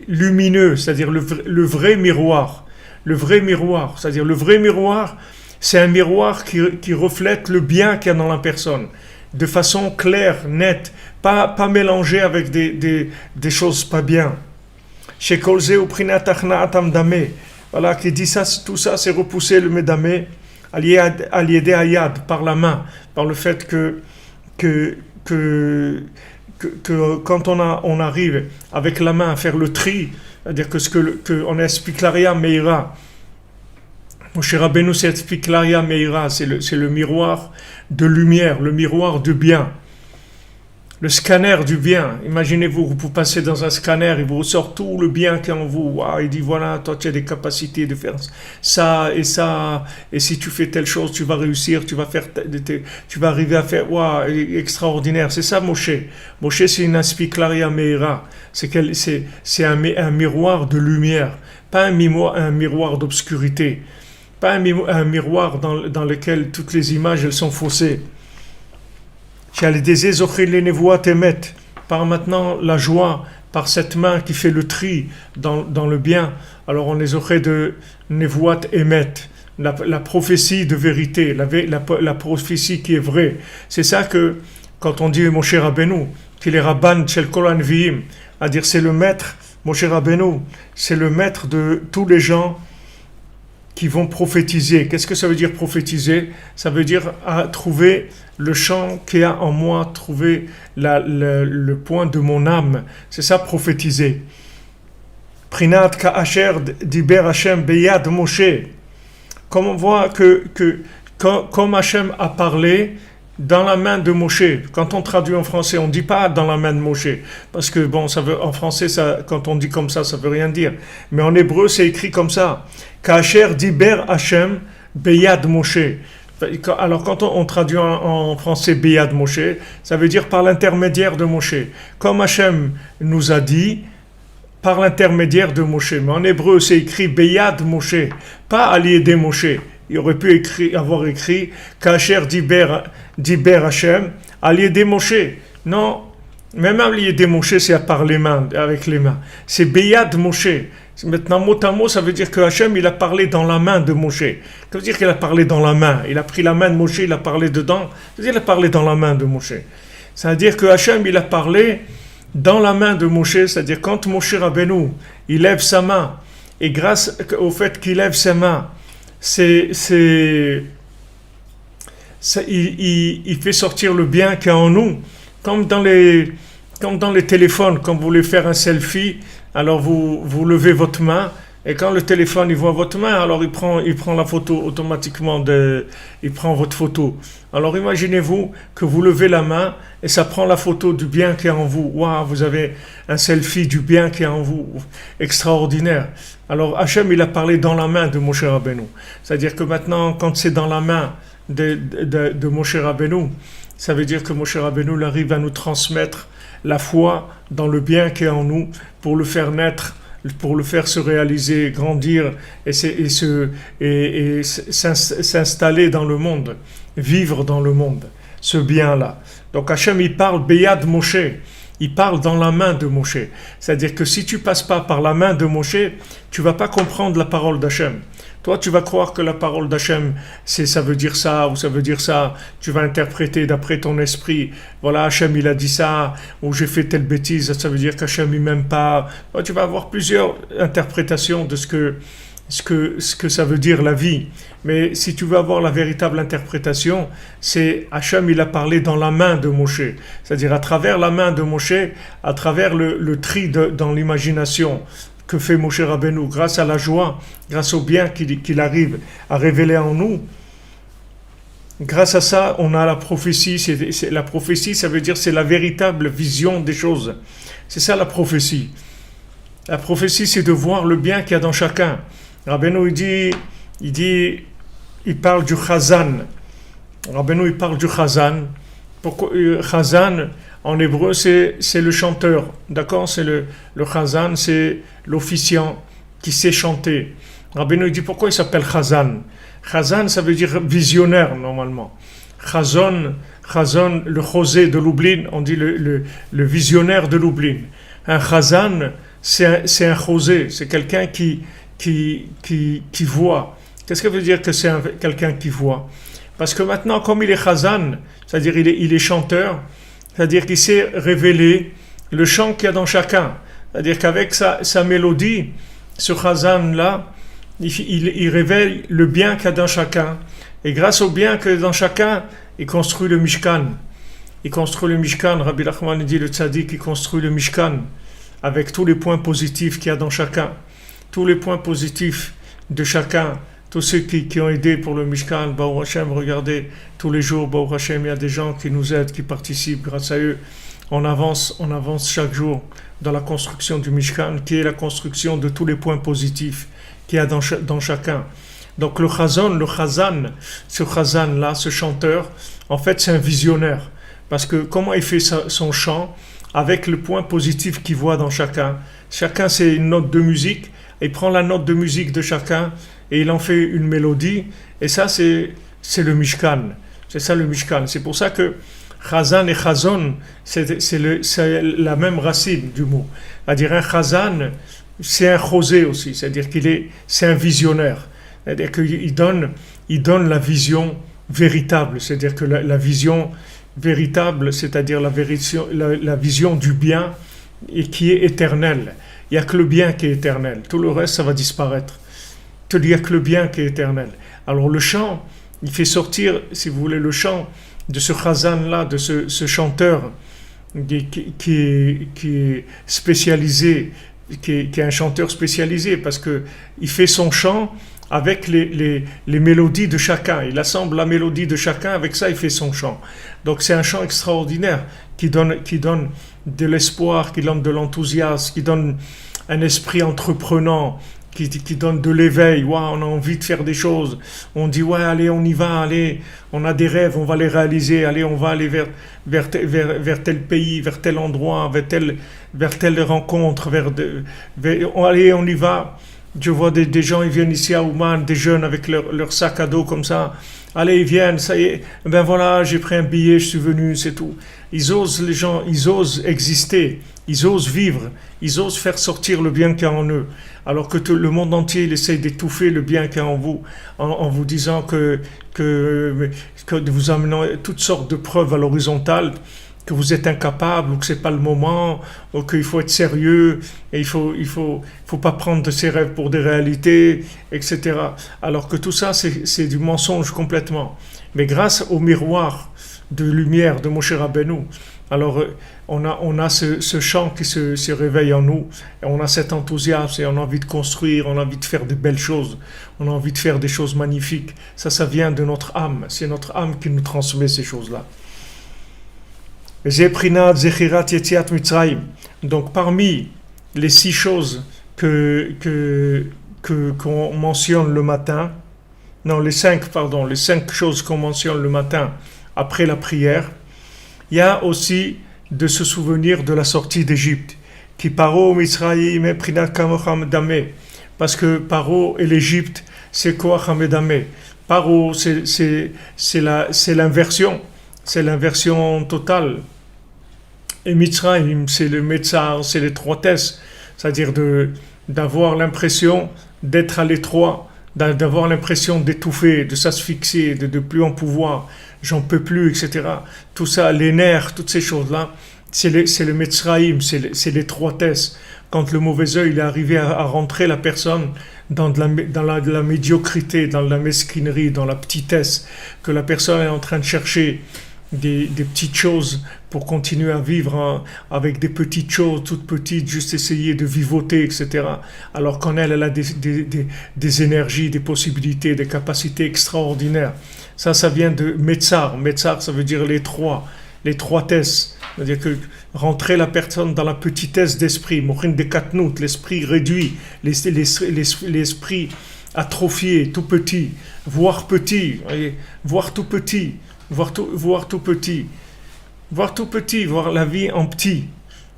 lumineux, c'est-à-dire le vrai miroir. Le vrai miroir, c'est-à-dire le vrai miroir, c'est un miroir qui reflète le bien qu'il y a dans la personne, de façon claire, nette, pas mélangée avec des choses pas bien. Chez Kolze ou Prinatachna Atamdame, voilà, qui dit ça, tout ça, c'est repousser le Medame, Aliédé Ayad, par la main, par le fait que quand on arrive avec la main à faire le tri, c'est-à-dire que on explique l'aria meira. Moshe Rabbeinu s'explique l'aria meira, c'est le miroir de lumière, le miroir du bien, le scanner du bien. Imaginez-vous, vous passez dans un scanner, il vous ressort tout le bien qui est en vous. Wow, il dit voilà, toi tu as des capacités de faire ça, et si tu fais telle chose, tu vas réussir, tu vas arriver à faire extraordinaire. C'est ça Moshe. Moshe, c'est une aspiklaria meira. C'est un miroir de lumière, pas un miroir d'obscurité, pas un miroir dans lequel toutes les images elles sont faussées. Par maintenant la joie, par cette main qui fait le tri dans le bien, alors on les aurait de nevuat emet, la prophétie de vérité, la prophétie qui est vraie. C'est ça que quand on dit Moshe Rabbeinu, qu'il est Rabban Shel Kol Anviim, à dire c'est le maître, Moshe Rabbeinu, c'est le maître de tous les gens qui vont prophétiser. Qu'est-ce que ça veut dire prophétiser? Ça veut dire trouver le champ qu'il y a en moi, trouver le point de mon âme. C'est ça prophétiser. Prinat ka'asher diber Hashem beyad Moshe. Comme on voit comme Hashem a parlé dans la main de Moshe. Quand on traduit en français, on ne dit pas dans la main de Moshe. Parce que, en français, quand on dit comme ça ne veut rien dire. Mais en hébreu, c'est écrit comme ça. Ka'asher diber Hashem beyad Moshe. Alors, quand on traduit en français beyad Moshe, ça veut dire par l'intermédiaire de Moshe. Comme Hashem nous a dit, par l'intermédiaire de Moshe. Mais en hébreu, c'est écrit beyad Moshe, pas aliédé Moshe. Il aurait pu avoir écrit Kacher Diber Hashem, Aliédé Moshe. Non, même Aliédé Moshe, c'est par les mains, avec les mains. C'est Beyad Moshe. Maintenant, mot à mot, ça veut dire que Hashem, il a parlé dans la main de Moshe. Ça veut dire qu'il a parlé dans la main. Il a pris la main de Moshe, il a parlé dedans. Ça veut dire qu'il a parlé dans la main de Moshe. Ça veut dire que Hashem, il a parlé dans la main de Moshe. C'est-à-dire quand Moshe Rabbeinu, il lève sa main, et grâce au fait qu'il lève sa main, il fait sortir le bien qu'il y a en nous, comme dans les téléphones, quand vous voulez faire un selfie, alors vous levez votre main, et quand le téléphone il voit votre main, alors il prend la photo automatiquement, il prend votre photo. Alors imaginez-vous que vous levez la main, et ça prend la photo du bien qui est en vous. Waouh, vous avez un selfie du bien qui est en vous, extraordinaire. Alors Hachem, il a parlé dans la main de Moshe Rabbeinu. C'est-à-dire que maintenant, quand c'est dans la main de Moshe Rabbeinu, ça veut dire que Moshe Rabbeinu il arrive à nous transmettre la foi dans le bien qui est en nous pour le faire naître, pour le faire se réaliser, grandir et s'installer dans le monde, vivre dans le monde, ce bien-là. Donc Hachem, il parle Beyad Moshe. il parle dans la main de Moshe. C'est-à-dire que si tu passes pas par la main de Moshe, tu vas pas comprendre la parole d'Hachem. Toi, tu vas croire que la parole d'Hachem, ça veut dire ça ou ça veut dire ça. Tu vas interpréter d'après ton esprit. Voilà, Hachem, il a dit ça, ou j'ai fait telle bêtise, ça veut dire qu'Hachem, il m'aime pas. Tu vas avoir plusieurs interprétations de ce que ça veut dire la vie. Mais si tu veux avoir la véritable interprétation, c'est Hachem, il a parlé dans la main de Moshe. C'est-à-dire à travers la main de Moshe, à travers le tri dans l'imagination que fait Moshe Rabbeinu, grâce à la joie, grâce au bien qu'il arrive à révéler en nous. Grâce à ça, on a la prophétie. La prophétie, ça veut dire c'est la véritable vision des choses. C'est ça la prophétie. La prophétie, c'est de voir le bien qu'il y a dans chacun. Rabbeinu, il parle du Chazan. Rabbeinu, il parle du Chazan. Pourquoi Chazan, en hébreu, c'est le chanteur. D'accord? C'est le Chazan, c'est l'officiant qui sait chanter. Rabbeinu dit pourquoi il s'appelle Chazan? Chazan, ça veut dire visionnaire, normalement. Chazon, le José de Lublin, on dit le visionnaire de Lublin. Un Chazan, c'est un José, c'est quelqu'un qui voit. Qu'est-ce que veut dire que c'est quelqu'un qui voit? Parce que maintenant, comme il est Chazan, c'est-à-dire il est chanteur, c'est-à-dire qu'il sait révéler le chant qu'il y a dans chacun. C'est-à-dire qu'avec sa mélodie, ce Chazan-là, il révèle le bien qu'il y a dans chacun. Et grâce au bien qu'il y a dans chacun, il construit le Mishkan. Il construit le Mishkan. Rabbi Nachman dit, le tzaddik, il construit le Mishkan avec tous les points positifs qu'il y a dans chacun. Tous les points positifs de chacun. Tous ceux qui ont aidé pour le Mishkan, Baruch Hashem, regardez, tous les jours, Baruch Hashem, il y a des gens qui nous aident, qui participent. Grâce à eux, on avance chaque jour dans la construction du Mishkan, qui est la construction de tous les points positifs qu'il y a dans chacun. Donc le Chazan, ce Chazan-là, ce chanteur, en fait, c'est un visionnaire. Parce que comment il fait son chant? Avec le point positif qu'il voit dans chacun. Chacun, c'est une note de musique. Et il prend la note de musique de chacun et il en fait une mélodie. Et ça, c'est le Mishkan. C'est ça le Mishkan. C'est pour ça que Chazan et Chazon, c'est la même racine du mot. C'est-à-dire un Chazan, c'est un José aussi. C'est-à-dire c'est un visionnaire. C'est-à-dire qu'il donne la vision véritable. C'est-à-dire que la vision véritable, c'est-à-dire la vision du bien et qui est éternelle. Il n'y a que le bien qui est éternel. Tout le reste, ça va disparaître. Il n'y a que le bien qui est éternel. Alors le chant, il fait sortir, si vous voulez, le chant de ce Chazan-là, de ce chanteur qui est spécialisé, qui est un chanteur spécialisé, parce qu'il fait son chant avec les mélodies de chacun. Il assemble la mélodie de chacun, avec ça il fait son chant. Donc c'est un chant extraordinaire qui donne de l'espoir, qui donne de l'enthousiasme, qui donne un esprit entreprenant, qui donne de l'éveil. Ouais, on a envie de faire des choses. On dit ouais, allez, on y va, allez, on a des rêves, on va les réaliser, allez, on va aller vers tel pays, vers tel endroit, vers telle rencontre, allez, on y va. Je vois des gens, ils viennent ici à Ouman, des jeunes avec leur sac à dos comme ça. Allez, ils viennent, ça y est, ben voilà, j'ai pris un billet, je suis venu, c'est tout. Les gens, ils osent exister, ils osent vivre, ils osent faire sortir le bien qu'il y a en eux. Alors que le monde entier, il essaye d'étouffer le bien qu'il y a en vous, en vous disant que vous amenant toutes sortes de preuves à l'horizontale, que vous êtes incapable, ou que c'est pas le moment, ou qu'il faut être sérieux, et il faut pas prendre de ses rêves pour des réalités, etc. Alors que tout ça, c'est du mensonge complètement. Mais grâce au miroir de lumière de Moshe Rabbeinu, alors on a ce chant qui se réveille en nous, et on a cet enthousiasme, et on a envie de construire, on a envie de faire de belles choses, on a envie de faire des choses magnifiques. Ça vient de notre âme, c'est notre âme qui nous transmet ces choses-là. Donc parmi les 6 choses qu'on mentionne le matin, les 5 choses qu'on mentionne le matin après la prière, il y a aussi de se souvenir de la sortie d'Égypte. Qui Paro Mitzrayim Prinat Kamocham Dame, parce que Paro et l'Égypte, c'est quoi Hamedame? Paro, c'est l'inversion. C'est l'inversion totale. Et Mitzrayim, c'est le Metzar, c'est l'étroitesse, c'est-à-dire d'avoir l'impression d'être à l'étroit, d'avoir l'impression d'étouffer, de s'asphyxier, de plus en pouvoir, j'en peux plus, etc. Tout ça, les nerfs, toutes ces choses-là, c'est le Metzraïm, c'est l'étroitesse. Quand le mauvais œil il est arrivé à rentrer la personne de la médiocrité, dans la mesquinerie, dans la petitesse, que la personne est en train de chercher des petites choses pour continuer à vivre avec des petites choses toutes petites, juste essayer de vivoter, etc. Alors qu'en elle, elle a des énergies, des possibilités, des capacités extraordinaires. Ça vient de Metzar. Metzar, ça veut dire l'étroitesse. C'est-à-dire que rentrer la personne dans la petitesse d'esprit, Mochin de Katnout, l'esprit réduit, l'esprit atrophié, tout petit, voir petit, voyez, voir tout petit, voir tout petit, voir tout petit, voir la vie en petit.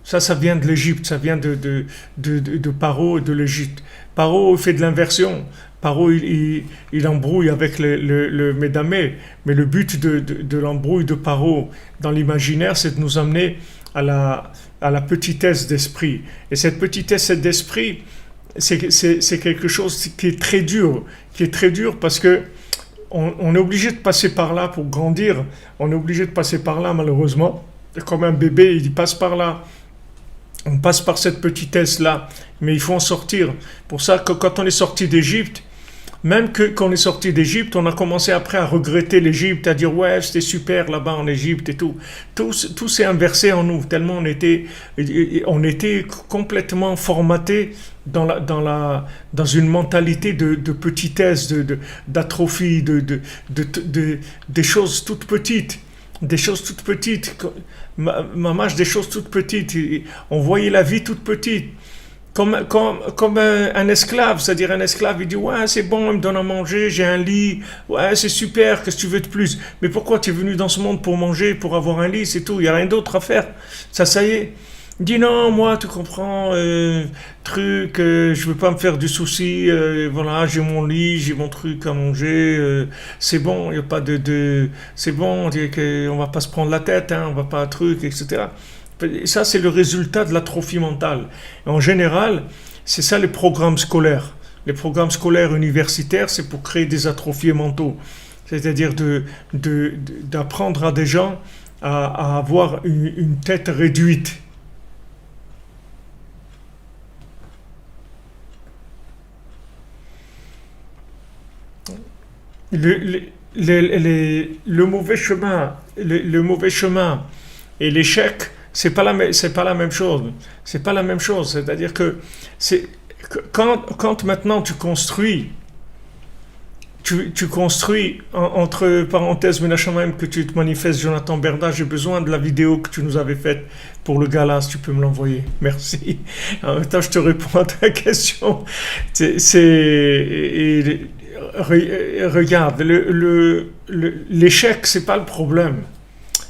Ça vient de l'Égypte, ça vient de Paro et de l'Égypte. Paro fait de l'inversion. Paro, il embrouille avec le Médamé, mais le but de l'embrouille de Paro dans l'imaginaire, c'est de nous amener à la petitesse d'esprit. Et cette petitesse d'esprit, c'est quelque chose qui est très dur parce que on est obligé de passer par là pour grandir, on est obligé de passer par là malheureusement, comme un bébé, il passe par là. On passe par cette petitesse-là, mais il faut en sortir. Pour ça, quand on est sorti d'Égypte, même quand on est sorti d'Égypte, on a commencé après à regretter l'Égypte, à dire ouais, c'était super là-bas en Égypte et tout. Tout s'est inversé en nous, tellement on était complètement formaté dans une mentalité de petitesse, d'atrophie, des choses toutes petites. Des choses toutes petites, mamache, des choses toutes petites. On voyait la vie toute petite, comme un esclave, c'est-à-dire un esclave, il dit ouais c'est bon, il me donne à manger, j'ai un lit, ouais c'est super, qu'est-ce que tu veux de plus? Mais pourquoi tu es venu dans ce monde pour manger, pour avoir un lit, c'est tout, il n'y a rien d'autre à faire. Ça y est. Il dit non, moi tu comprends, je veux pas me faire du souci, voilà, j'ai mon lit, j'ai mon truc à manger, c'est bon, il y a pas c'est bon, on va pas se prendre la tête, hein, on va pas etc. Et ça c'est le résultat de l'atrophie mentale. Et en général, c'est ça les programmes scolaires. Les programmes scolaires universitaires, c'est pour créer des atrophiés mentaux, c'est-à-dire d'apprendre à des gens à avoir une tête réduite. Le mauvais chemin, le mauvais chemin et l'échec, c'est pas la même chose. C'est pas la même chose. C'est-à-dire que quand maintenant tu construis, entre parenthèses, Menachem, que tu te manifestes, Jonathan Berda, j'ai besoin de la vidéo que tu nous avais faite pour le gala, si tu peux me l'envoyer. Merci. En même temps, je te réponds à ta question. Regarde, l'échec, c'est pas le problème.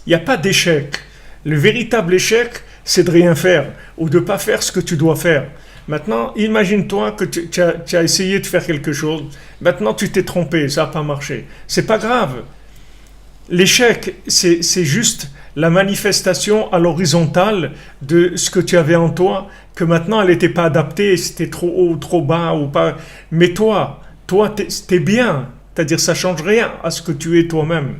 Il n'y a pas d'échec. Le véritable échec, c'est de rien faire ou de pas faire ce que tu dois faire. Maintenant, imagine-toi que tu as essayé de faire quelque chose. Maintenant, tu t'es trompé, ça n'a pas marché. C'est pas grave. L'échec, c'est juste la manifestation à l'horizontale de ce que tu avais en toi, que maintenant, elle n'était pas adaptée, c'était trop haut, trop bas ou pas. Mais toi, t'es bien. C'est-à-dire, ça change rien à ce que tu es toi-même.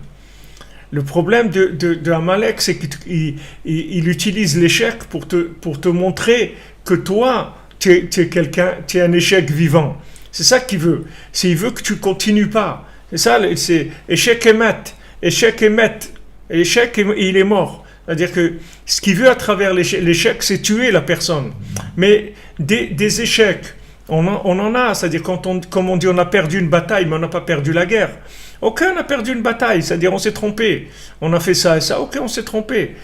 Le problème de Amalek, c'est qu'il utilise l'échec pour te montrer que toi, tu es un échec vivant. C'est ça qu'il veut. Il veut que tu continues pas. C'est ça, c'est échec et mat. Échec et mat. Échec et il est mort. C'est-à-dire que ce qu'il veut à travers l'échec, c'est tuer la personne. Mais des échecs, on en a. C'est-à-dire, comme on dit, on a perdu une bataille, mais on n'a pas perdu la guerre. Aucun n'a perdu une bataille, c'est-à-dire on s'est trompé. On a fait ça et ça, ok, on s'est trompé.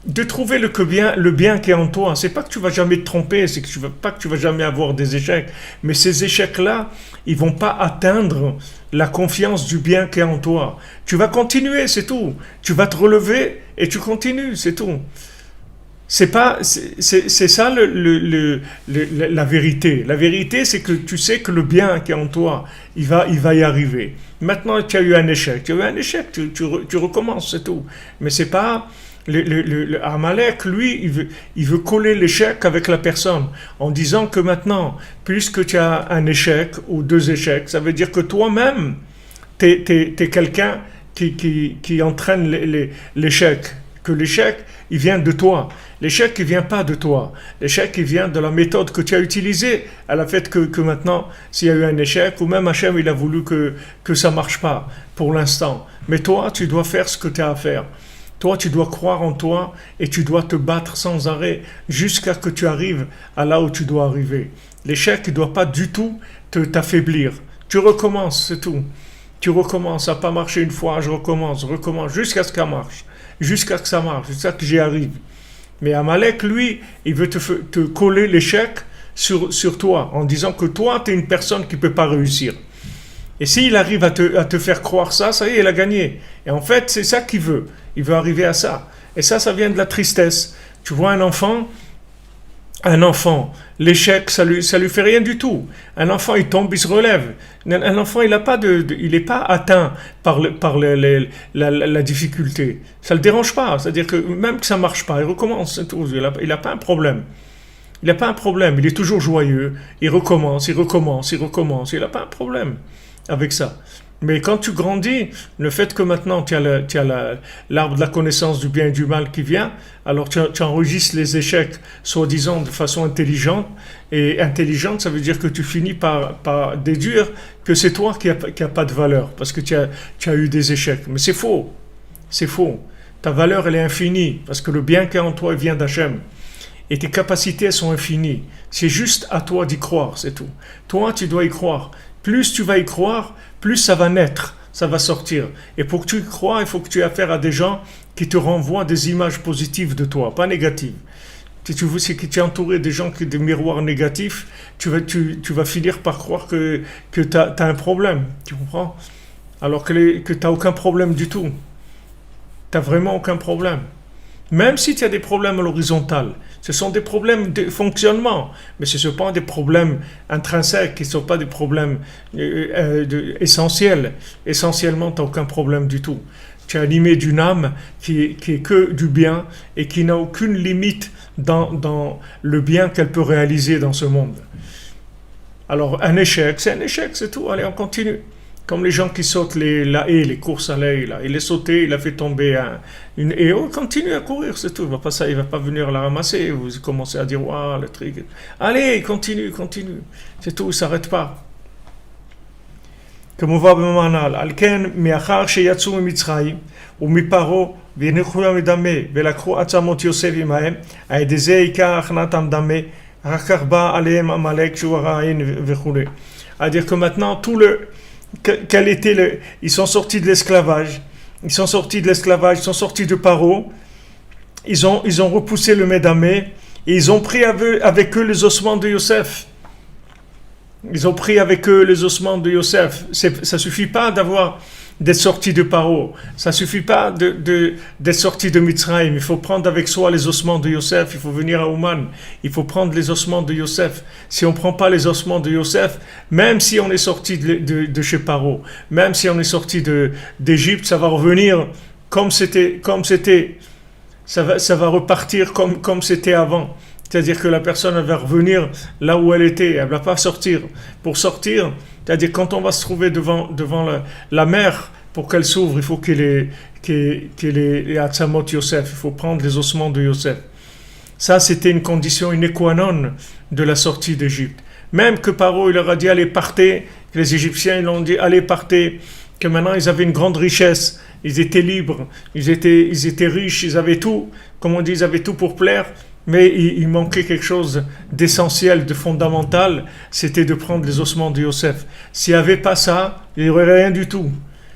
De trouver le bien qui est en toi, c'est pas que tu vas jamais te tromper, c'est que pas que tu vas jamais avoir des échecs, mais ces échecs-là, ils vont pas atteindre la confiance du bien qui est en toi. Tu vas continuer, c'est tout. Tu vas te relever et tu continues, c'est tout. C'est ça la vérité. La vérité, c'est que tu sais que le bien qui est en toi, il va y arriver. Maintenant, tu as eu un échec. Tu recommences, c'est tout. Mais c'est pas Amalek, lui, il veut coller l'échec avec la personne en disant que maintenant, puisque tu as un échec ou deux échecs, ça veut dire que toi-même, t'es quelqu'un qui entraîne l'échec. Que l'échec, il vient de toi. L'échec, il vient pas de toi. L'échec, il vient de la méthode que tu as utilisée. À la fait que maintenant, s'il y a eu un échec, ou même Hachem, il a voulu que ça marche pas pour l'instant. Mais toi, tu dois faire ce que tu as à faire. Toi, tu dois croire en toi et tu dois te battre sans arrêt jusqu'à ce que tu arrives à là où tu dois arriver. L'échec ne doit pas du tout t'affaiblir. Tu recommences, c'est tout. Tu recommences, ça n'a pas marché une fois, je recommence, jusqu'à ce que ça marche. Jusqu'à ce que ça marche, jusqu'à ce que j'y arrive. Mais Amalek, lui, il veut te coller l'échec sur toi, en disant que toi, tu es une personne qui ne peut pas réussir. Et s'il arrive à te faire croire ça, ça y est, il a gagné. Et en fait, c'est ça qu'il veut. Il veut arriver à ça. Et ça vient de la tristesse. Tu vois un enfant, l'échec, ça lui fait rien du tout. Un enfant, il tombe, il se relève. Un enfant, il n'est pas atteint par la difficulté. Ça le dérange pas. C'est-à-dire que même que ça marche pas, il recommence. C'est tout. Il n'a pas un problème. Il n'a pas un problème. Il est toujours joyeux. Il recommence. Il n'a pas un problème avec ça. Mais quand tu grandis, le fait que maintenant tu as l'arbre de la connaissance du bien et du mal qui vient, alors tu enregistres les échecs, soi-disant de façon intelligente. Et intelligente, ça veut dire que tu finis par déduire que c'est toi qui a pas de valeur, parce que tu as eu des échecs. Mais c'est faux. C'est faux. Ta valeur, elle est infinie, parce que le bien qui est en toi, il vient d'Hachem. Et tes capacités sont infinies. C'est juste à toi d'y croire, c'est tout. Toi, tu dois y croire. Plus tu vas y croire, plus ça va naître, ça va sortir. Et pour que tu y crois, il faut que tu aies affaire à des gens qui te renvoient des images positives de toi, pas négatives. Si tu es entouré des gens qui ont des miroirs négatifs, tu vas finir par croire que tu as un problème, tu comprends? Alors que tu n'as aucun problème du tout. Tu n'as vraiment aucun problème. Même si tu as des problèmes à l'horizontale, ce sont des problèmes de fonctionnement, mais ce ne sont pas des problèmes intrinsèques, ce ne sont pas des problèmes essentiels. Essentiellement, tu n'as aucun problème du tout. Tu es animé d'une âme qui est que du bien et qui n'a aucune limite dans le bien qu'elle peut réaliser dans ce monde. Alors, un échec, c'est tout. Allez, on continue. Comme les gens qui sautent la haie, les courses à la haie, là. Il est sauté, il a fait tomber une haie. Oh, continue à courir, c'est tout. Il va pas venir la ramasser. Vous commencez à dire, waouh, le truc. Allez, continue. C'est tout, il ne s'arrête pas. Comme on voit dans Manal, Alken, Miachar, Sheyatsu, Mitzraïm, ou Miparo, Vienechouya Medame, Velakro, Atzamot Yosef Imaem, Aedeze, Ika, Achnatam Dame, Rakarba, Aleem, Amalek, Jouaraïn, Vechoule. C'est-à-dire que maintenant, ils sont sortis de l'esclavage, ils sont sortis de Paro, ils ont repoussé le Médamé et ils ont pris avec eux les ossements de Yosef. Ils ont pris avec eux les ossements de Yosef. Ça suffit pas d'être sorti de Paro, ça suffit pas d'être sorti de Mitzrayim. Il faut prendre avec soi les ossements de Yosef. Il faut venir à Ouman. Il faut prendre les ossements de Yosef. Si on prend pas les ossements de Yosef, même si on est sorti de chez Paro, même si on est sorti d'Égypte, ça va revenir comme c'était. Ça va repartir comme c'était avant. C'est-à-dire que la personne elle va revenir là où elle était, elle ne va pas sortir. Pour sortir, c'est-à-dire quand on va se trouver devant la mer, pour qu'elle s'ouvre, il faut qu'il ait Atzamot Yosef, il faut prendre les ossements de Yosef. Ça, c'était une condition une qua non de la sortie d'Égypte. Même que Paro, il leur a dit, allez, partez, que les Égyptiens, ils ont dit, allez, partez, que maintenant, ils avaient une grande richesse, ils étaient libres, ils étaient riches, ils avaient tout, comme on dit, ils avaient tout pour plaire. Mais il manquait quelque chose d'essentiel, de fondamental, c'était de prendre les ossements de Yosef. S'il n'y avait pas ça, il n'y aurait rien du tout.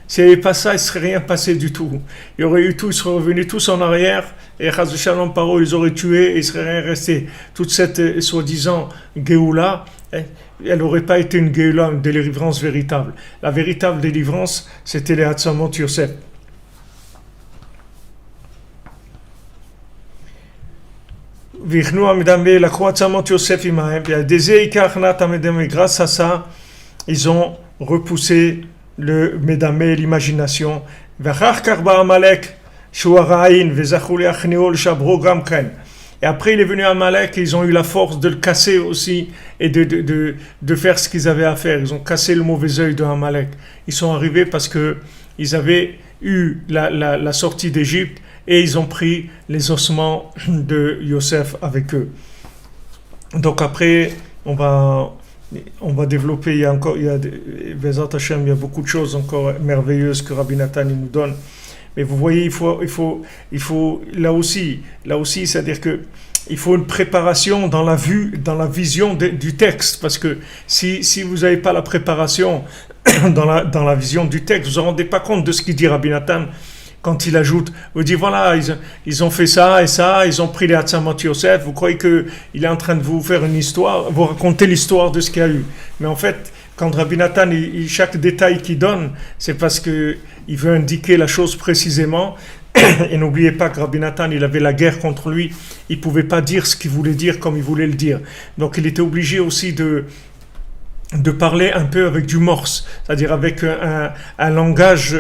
S'il n'y avait pas ça, il ne serait rien passé du tout. Il y aurait eu tout, ils seraient revenus tous en arrière, et Chaz Shalom Paro, ils auraient tué, et il ne serait rien resté. Toute cette soi-disant Géoula, elle n'aurait pas été une Géoula, une délivrance véritable. La véritable délivrance, c'était les Atzamot Yosef. Grâce à ça, ils ont repoussé le Médamé, l'imagination. Shuaraïn, Vezachouli Achneol, Shabro Gamken. Et après, il est venu à Amalek et ils ont eu la force de le casser aussi et de faire ce qu'ils avaient à faire. Ils ont cassé le mauvais œil de Amalek. Ils sont arrivés parce que ils avaient eu la sortie d'Égypte et ils ont pris les ossements de Yosef avec eux. Donc après, on va développer. Il y a Bezat Hashem, il y a beaucoup de choses encore merveilleuses que Rabbi Nathan nous donne. Mais vous voyez, il faut là aussi, c'est-à-dire que il faut une préparation dans la vision du texte, parce que si vous n'avez pas la préparation dans la vision du texte, vous ne vous rendez pas compte de ce qu'il dit Rabbi Nathan quand il ajoute, vous dites voilà, ils ont fait ça et ça, ils ont pris les Hatzamot Yosef, vous croyez qu'il est en train de vous faire une histoire, vous raconter l'histoire de ce qu'il y a eu. Mais en fait, quand Rabbi Nathan, chaque détail qu'il donne, c'est parce qu'il veut indiquer la chose précisément. Et n'oubliez pas que Rabbi Nathan, il avait la guerre contre lui. Il ne pouvait pas dire ce qu'il voulait dire comme il voulait le dire. Donc il était obligé aussi de parler un peu avec du morse, c'est-à-dire avec un langage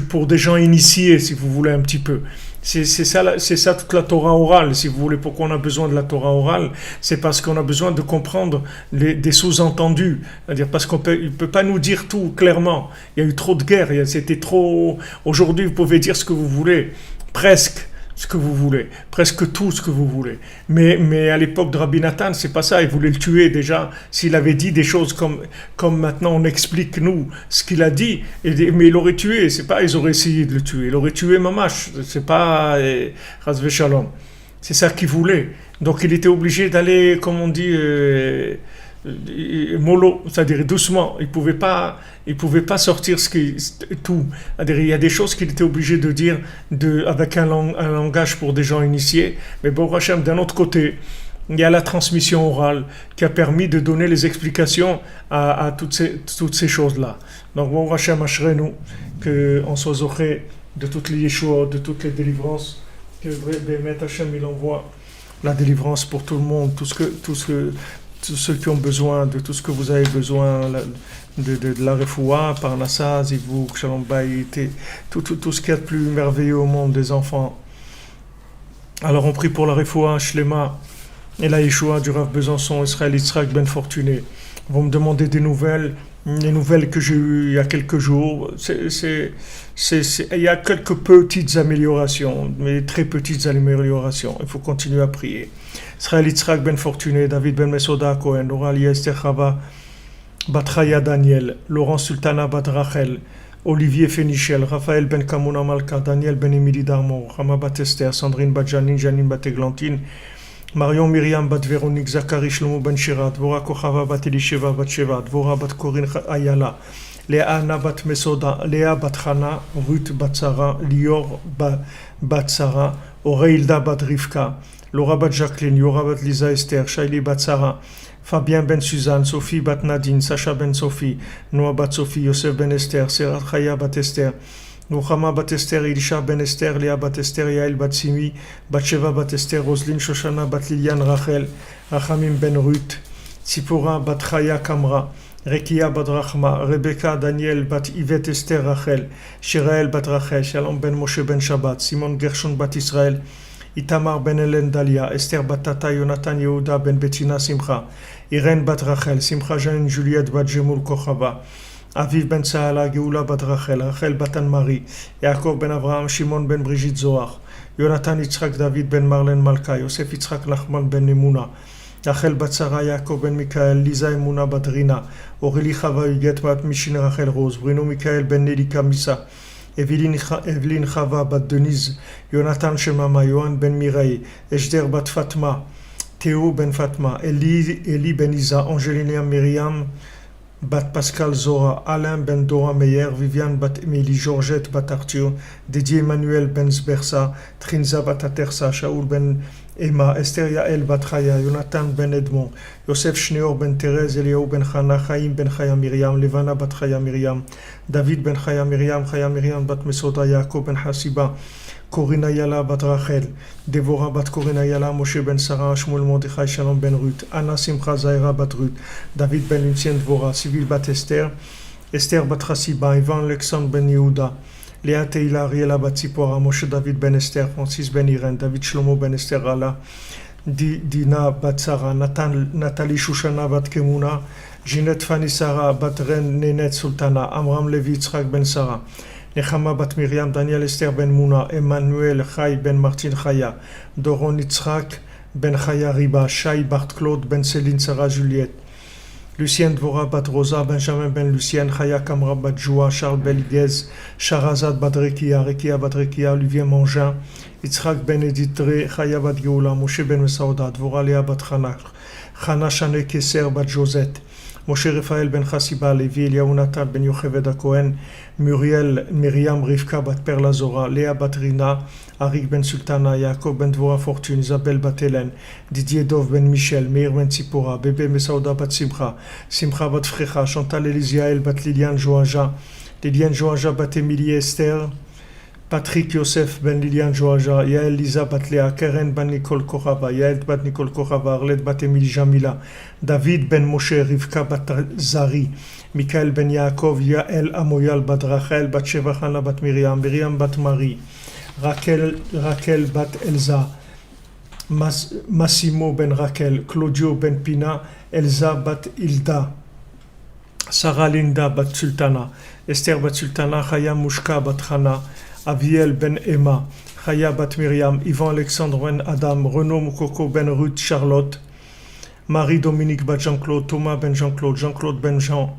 pour des gens initiés, si vous voulez un petit peu. C'est ça toute la Torah orale, si vous voulez. Pourquoi on a besoin de la Torah orale? C'est parce qu'on a besoin de comprendre des sous-entendus. C'est-à-dire parce il ne peut pas nous dire tout clairement. Il y a eu trop de guerres, c'était trop... Aujourd'hui, vous pouvez dire ce que vous voulez, presque ce que vous voulez, presque tout ce que vous voulez. Mais à l'époque de Rabbi Nathan, c'est pas ça. Il voulait le tuer déjà. S'il avait dit des choses comme maintenant on explique nous ce qu'il a dit, mais il l'aurait tué. C'est pas ils auraient essayé de le tuer. Il aurait tué Mamash. C'est pas Chazve Shalom. C'est ça qu'il voulait. Donc il était obligé d'aller, comme on dit, mollo, c'est-à-dire doucement. Il pouvait pas sortir tout. C'est-à-dire, il y a des choses qu'il était obligé de dire avec un langage pour des gens initiés. Mais bon, Hachem, d'un autre côté, il y a la transmission orale qui a permis de donner les explications à toutes ces choses-là. Donc, bon, Hachem, Ashrenu, qu'on soit zoché de toutes les Yeshua, de toutes les délivrances, que Bémet Hachem, il envoie la délivrance pour tout le monde, tous ceux qui ont besoin de tout ce que vous avez besoin, de la refoua, Parnassa, Zivouk, Shalom Bayit, tout ce qu'il y a de plus merveilleux au monde des enfants. Alors on prie pour la refoua, Shlema, et la Yeshua du Rav Besançon, Israël Yitzhak Ben Fortuné. Vous me demandez des nouvelles, les nouvelles que j'ai eues il y a quelques jours. Il y a quelques petites améliorations, mais très petites améliorations. Il faut continuer à prier. Israël Yitzhak Ben Fortuné, David Ben Mesoda Cohen, Laura Esther Chava, Batraya Daniel, Laurent Sultana Badrachel, Olivier Fénichel, Raphaël Ben Kamuna Malka, Daniel Ben Emily Darmon, Rama Batester, Sandrine Badjanine, Janine Bateglantine, Marion Myriam Bat Véronique, Zachary Shlomo Ben Shirat, Dvora Kochava Bat Elisheva Bat Sheva, Dvora Bat Corinne Ayala, Léa Anna Bat Mesoda, Léa Bat Chana, Ruth Bat Sarah, Lior Bat Sarah, Oreilda Bat Rivka, Laura Bat Jacqueline, Yora Bat Lisa Esther, Shaili Bat Sarah, Fabien Ben Suzanne, Sophie Bat Nadine, Sacha Ben Sophie, Noah Bat Sophie, Yosef Ben Esther, Serat Chaya Bat Esther, Nuchama Bat Esther, Elisha Ben Esther, Léa Bat Esther, Yael Bat Simi, Batsheva Bat Esther, Roselyne Shoshana Bat Liliane Rachel, Rachamim Ben Ruth, Tzipora Bat Chaya Kamra, Rekia Bat Rachma, Rebecca Daniel Bat Yvette Esther Rachel, Shirael Bat Rachel, Shalom Ben Moshe Ben Shabbat, Simon Gershon Bat Israël, Itamar Ben Helen Dalia, Esther Bat Tata, Jonathan Yehuda Ben Bettina Simcha, Irène Bat Rachel, Simcha Jeanne Juliette Bat Jemul Kochava, Aviv Ben Sahala, Geoula Bat Rachel, Rachel Bat Anne-Marie, Yaakov Ben Abraham, Shimon Ben Brigitte Zohar, Jonathan Yitzhak David Ben Marlène Malka, Yosef Yitzhak Nachman Ben Nemuna, Rachel Bat Sarah, Yaakov Ben Mikael, Lisa Emuna Bat Rina, Aurélie Chava Huguette Bat Michin Rachel Rose, Bruno Mikael Ben Nelika Missa, Evelyne Chava Bat Denise, Jonathan Shemama, Yohan Ben Mireille, Ejder Bat Fatma, Théo Ben Fatma, Eli Ben Isa, Angelina Myriam Bat Pascal Zora, Alain Ben Dora Meyer, Viviane Bat Emily, Georgette Bat Arthur, Didier Emmanuel Ben Zbersa, Trinza Bat Atersa, Shaoul Ben Emma, Esther Yael Bat Chaya, Jonathan Ben Edmond, Yosef Shneor Ben Thérèse, Eliaou Ben Chana, Chaim Ben Chaya Miriam, Levana Bat Chaya Miriam, David Ben Chaya Miriam Bat Mesoda, Yaakov Ben Hasiba, Corinna Yala Bat Rachel, Devorah Bat Corinna Yala, Moshe Ben Sarah, Shmuel Mordechai, Shalom Ben Ruth, Anna Simcha Zaira Bat Ruth, David Ben Lucien Dvorah, Sivil Bat Esther, Esther Bat Hasiba, Ivan Alexandre Ben Yehuda, Léa Teila, Ariela bat Tzipora, Moshe David ben Esther, Francis ben Irène, David Shlomo ben Esther Ala, Dina bat Sarah, Nathalie Shushana bat Kemuna, Ginette Fanny Sarah bat Ren Nenet Sultana, Amram Levi Yitzhak ben Sarah, Nechama bat Miriam, Daniel Esther ben Mouna, Emmanuel Chai ben Martin Chaya, Doron Yitzhak ben Chaya Riba, Shai Bart Claude ben Céline Sarah Juliette, Lucien Dvora bat Rosa, Benjamin ben Lucien, Chaya Kamra bat Joua, Charles Belguez, Sharazad bat Rekia, Rekia bat Rekia, Olivier Mangin, Yitzhak ben Edith Dre, Chaya bat Geoula, Moshe ben Mesauda, Dvora Léa bat Chanach, Chana Shane Kesser bat Josette, Moshe Raphaël ben Chassiba, Lévi Eliaou Natal ben Yocheved Cohen, Muriel Myriam Rivka bat Perla Zora, Léa bat Rina, Arik ben Sultana, Yaakov ben Dvora Fortune, Isabelle bat Hélène, Didier Dov ben Michel, Meir ben Tzipora, Bébé Mesauda bat Simcha, Simcha bat Frecha, Chantal Elisiael bat Liliane Joaja, Liliane Joaja bat Émilie Esther, Patrick Yosef ben Liliane Joaja, Yael Lisa bat Léa, Keren ben Nicole Korava, Yael bat Nicole Korava, Arlette bat Émilie Jamila, David ben Moshe, Rivka bat Zari, Michael ben Yaakov, Yael Amoyal bat Rachel, bat Sheva Chana bat Miriam, Miriam bat Marie, Raquel bat Elsa, Massimo ben Raquel, Claudio ben Pina, Elsa bat Hilda, Sarah Linda bat Sultana, Esther bat Sultana, Chaya Mushka bat Chana, Aviel ben Emma, Chaya bat Myriam, Yvan Alexandre ben Adam, Renaud Moukoko ben Ruth Charlotte, Marie-Dominique bat Jean-Claude, Thomas ben Jean-Claude, Jean-Claude ben Jean,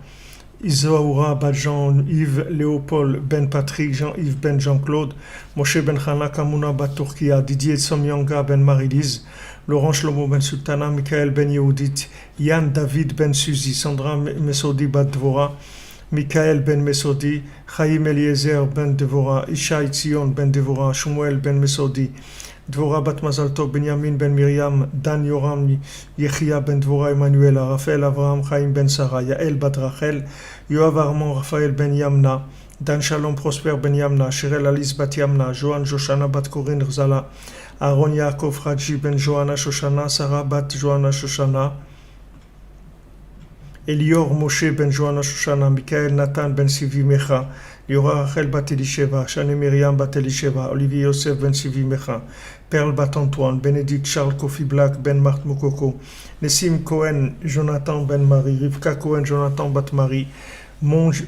Isaoura bat Jean-Yves, Léopold ben Patrick, Jean-Yves ben Jean-Claude, Moshe ben Chana, Kamuna bat Turquia, Didier Somyanga ben Marie-Lise, Laurent Shlomo ben Sultana, Michael ben Yehudit, Yann David ben Suzy, Sandra Mesodi bat Dvora, Michael ben Mesodi, Chaim Eliezer ben Devora, Ishaï Tzion ben Devora, Shmuel ben Mesodi, Dvora bat Mazalto, Benjamin ben Miriam, Dan Yoram, Yechia ben Dvora, Emmanuel, Raphaël Avraham, Chaim ben Sarah, Yael bat Rachel, Yoav Armand, Raphaël ben Yamna, Dan Shalom Prosper ben Yamna, Shirel Alice bat Yamna, Johan Joshana bat Corinne Rzala, Aaron Yaakov Raji ben Johanna Shoshana, Sarah bat Johanna Shoshana, Elior Moshe ben Johanna Shoshana, Michael Nathan ben Sivi Mecha, Liora Rachel bat Elisheva, Shane Myriam bat Elisheva, Olivier Yosef ben Sivi Mecha, Perle bat Antoine, Bénédicte Charles Kofi Black ben Marthe Mokoko, Nessim Cohen, Jonathan ben Marie, Rivka Cohen, Jonathan bat Marie, Mongia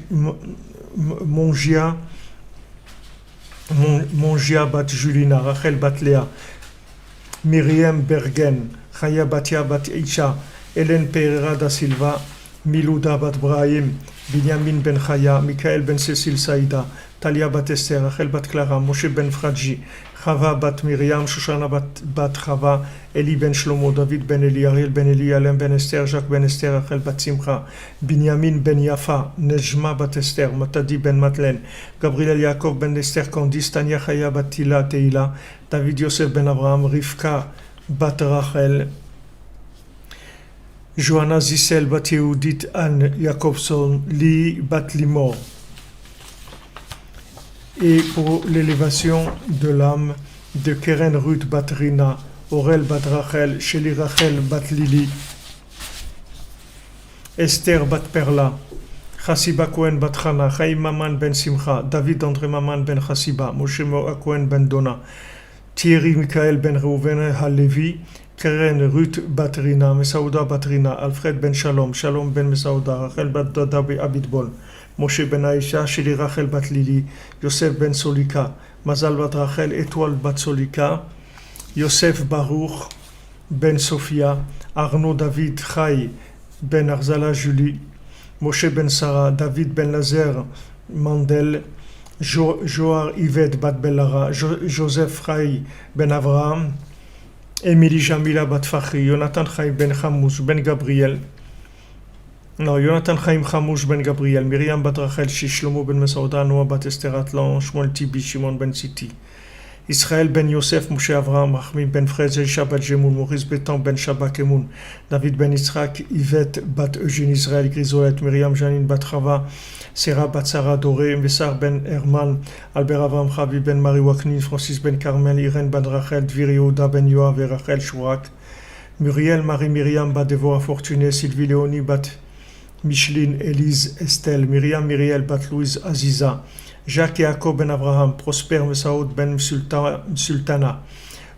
bat Julina, Rachel bat Léa, Myriam Bergen, Chaya Batia bat Isha, Hélène Pereira da Silva, Milouda bat Brahim, Binyamin ben Chaya, Michael ben Cécile Saïda, Talia bat Esther, Rachel bat Clara, Moshe ben Fradji, Chava bat Myriam, Shoshana bat Chava, Eli ben Shlomo, David ben Eli, Ariel ben Eli, Alain ben Esther, Jacques ben Esther, Rachel bat Simcha, Binyamin ben Yafa, Nejma bat Esther, Matadi ben Madeleine, Gabriel Yaakov ben Esther Candice, Tania Chaya bat Tila Teila, David Yosef ben Abraham, Rivka bat Rachel, Johanna Zissel bat Yehudit, Anne Jacobson, Li bat Limor. Et pour l'élévation de l'âme de Keren Ruth bat Rina, Aurel bat Rachel, Sheli Rachel bat Lili, Esther bat Perla, Chassiba Cohen bat Chana, Chaim Maman ben Simcha, David André Maman ben Chassiba, Moshe Moa Cohen ben Dona, Thierry Michael ben Reuven Halevi, Keren Ruth bat Rina, Mesauda bat Rina, Alfred ben Shalom, Shalom ben Mesauda, Rachel bat Dada Abitbol, Moshe ben Aisha, Sheli Rachel bat Lili, Yosef ben Solika, Mazal bat Rachel, Étoile bat Solika, Yosef Baruch ben Sophia, Arnaud David Chai ben Arzala Julie, Moshe ben Sarah, David ben Lazer Mandel, Joar Yvette bat Bellara, Joseph Chai ben Avraham, Émilie Jamila bat Fakhri, Jonathan Chai ben Chamouche ben Gabriel, Jonathan Chaim Chamouche ben Gabriel, Myriam bat Rachel, Shlomo ben Mesauda, Noah bat Esther Atlan, Shmuel Tibi, Shimon ben Siti, Israël ben Yosef, Moshe Avraham, Rahmi ben Frez, Elisha bat Jemoun, Maurice Betan ben Shabak Emoun, David ben Yitzhak, Yvette bat Eugène Israël, Grisolet, Myriam Janine bat Chava, Sarah bat Sarah Doré, Messar ben Herman, Albert Avram Chavi ben Marie Waknin, Francis ben Carmel, Irène ben Rachel, Dviri Yehuda ben Yoav et Rachel Chourak, Muriel Marie Myriam bat Dévorah Fortuné, Sylvie Léonie bat Micheline, Élise, Estelle, Myriam Myriel bat Louise Aziza, Jacques Yaakov ben Abraham, Prosper Mesaoud ben Sultana,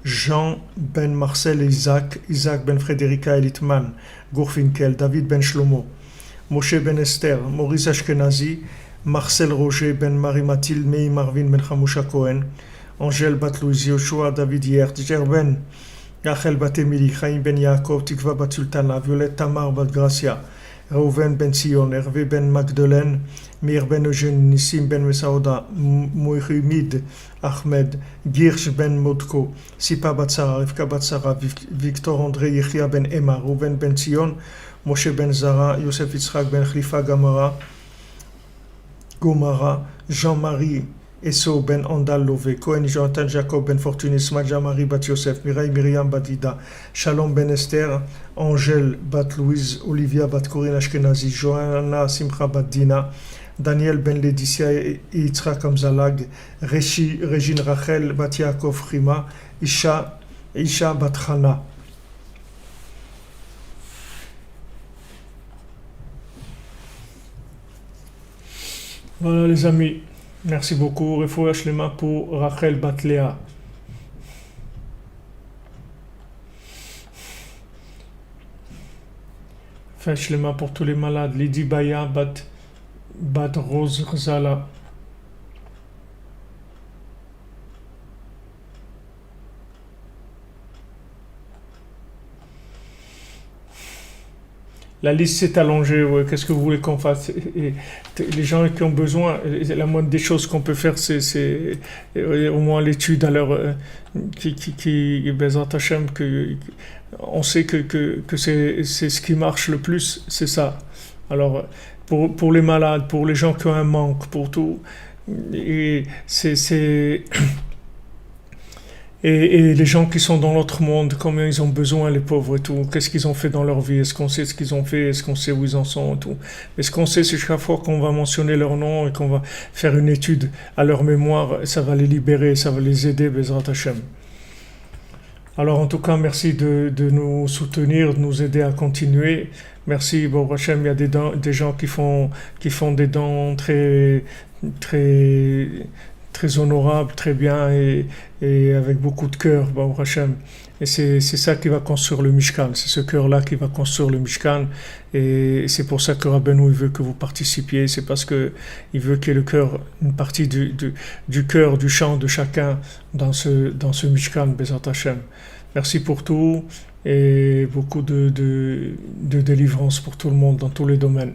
Jean ben Marcel et Isaac, Isaac ben Frédérica Elitman, Gourfinkel, David ben Shlomo, Moshe ben Esther, Maurice Ashkenazi, Marcel Roger ben Marie-Mathilde, Mei Marvin ben Hamusha Cohen, Angèle bat Louise, Yoshua David Yert, Gerben, Rachel bat Emily, Chaim ben Yaakov, Tikva bat Sultana, Violette Tamar bat Gracia, Reuven ben Sion, Hervé ben Magdeleine, Mir ben Eugène, Nissim ben Mesaouda, Mouhimid Ahmed, Girsch ben Modko, Sipa bat Sarah, Rivka bat Sarah, Victor André Yechia ben Emma, Reuven ben Sion, Moshe ben Zara, Yosef Yitzhak ben Khlifa Gomara, Jean-Marie Esso ben Andal Lové, Cohen Jonathan Jacob ben Fortunis, Madja Marie bat Yosef, Mireille Myriam Badida, Shalom ben Esther, Angèle bat Louise, Olivia bat Corinne Ashkenazi, Johanna Simcha bat Dina, Daniel ben Laetitia et Yitzhak Amzalag, Régine Rachel bat Yaakov Rima, Isha bat Chana. Voilà les amis, merci beaucoup. Refoua Shlema pour Rachel Batléa. Fin Shlema pour tous les malades. Lydie Baya Bat Rose Rzala. La liste s'est allongée, ouais. Qu'est-ce que vous voulez qu'on fasse? Et les gens qui ont besoin, la moindre des choses qu'on peut faire, c'est au moins l'étude à leur Bezrat Hashem, on sait que c'est ce qui marche le plus, c'est ça. Alors pour les malades, pour les gens qui ont un manque, pour tout, et et les gens qui sont dans l'autre monde, combien ils ont besoin, les pauvres et tout, qu'est-ce qu'ils ont fait dans leur vie, est-ce qu'on sait ce qu'ils ont fait, est-ce qu'on sait où ils en sont et tout. Mais ce qu'on sait, c'est chaque fois qu'on va mentionner leur nom et qu'on va faire une étude à leur mémoire, ça va les libérer, ça va les aider, Bezrat Hashem. Alors en tout cas, merci de nous soutenir, de nous aider à continuer. Merci, bon Hashem, il y a des gens qui font des dons très honorable, très bien et avec beaucoup de cœur, Baruch Hashem. Et c'est ça qui va construire le Mishkan, c'est ce cœur-là qui va construire le Mishkan. Et c'est pour ça que Rabbeinu il veut que vous participiez, c'est parce qu'il veut qu'il y ait le cœur, une partie du cœur, du chant de chacun dans ce Mishkan, Bezrat Hashem. Merci pour tout et beaucoup de délivrance pour tout le monde dans tous les domaines.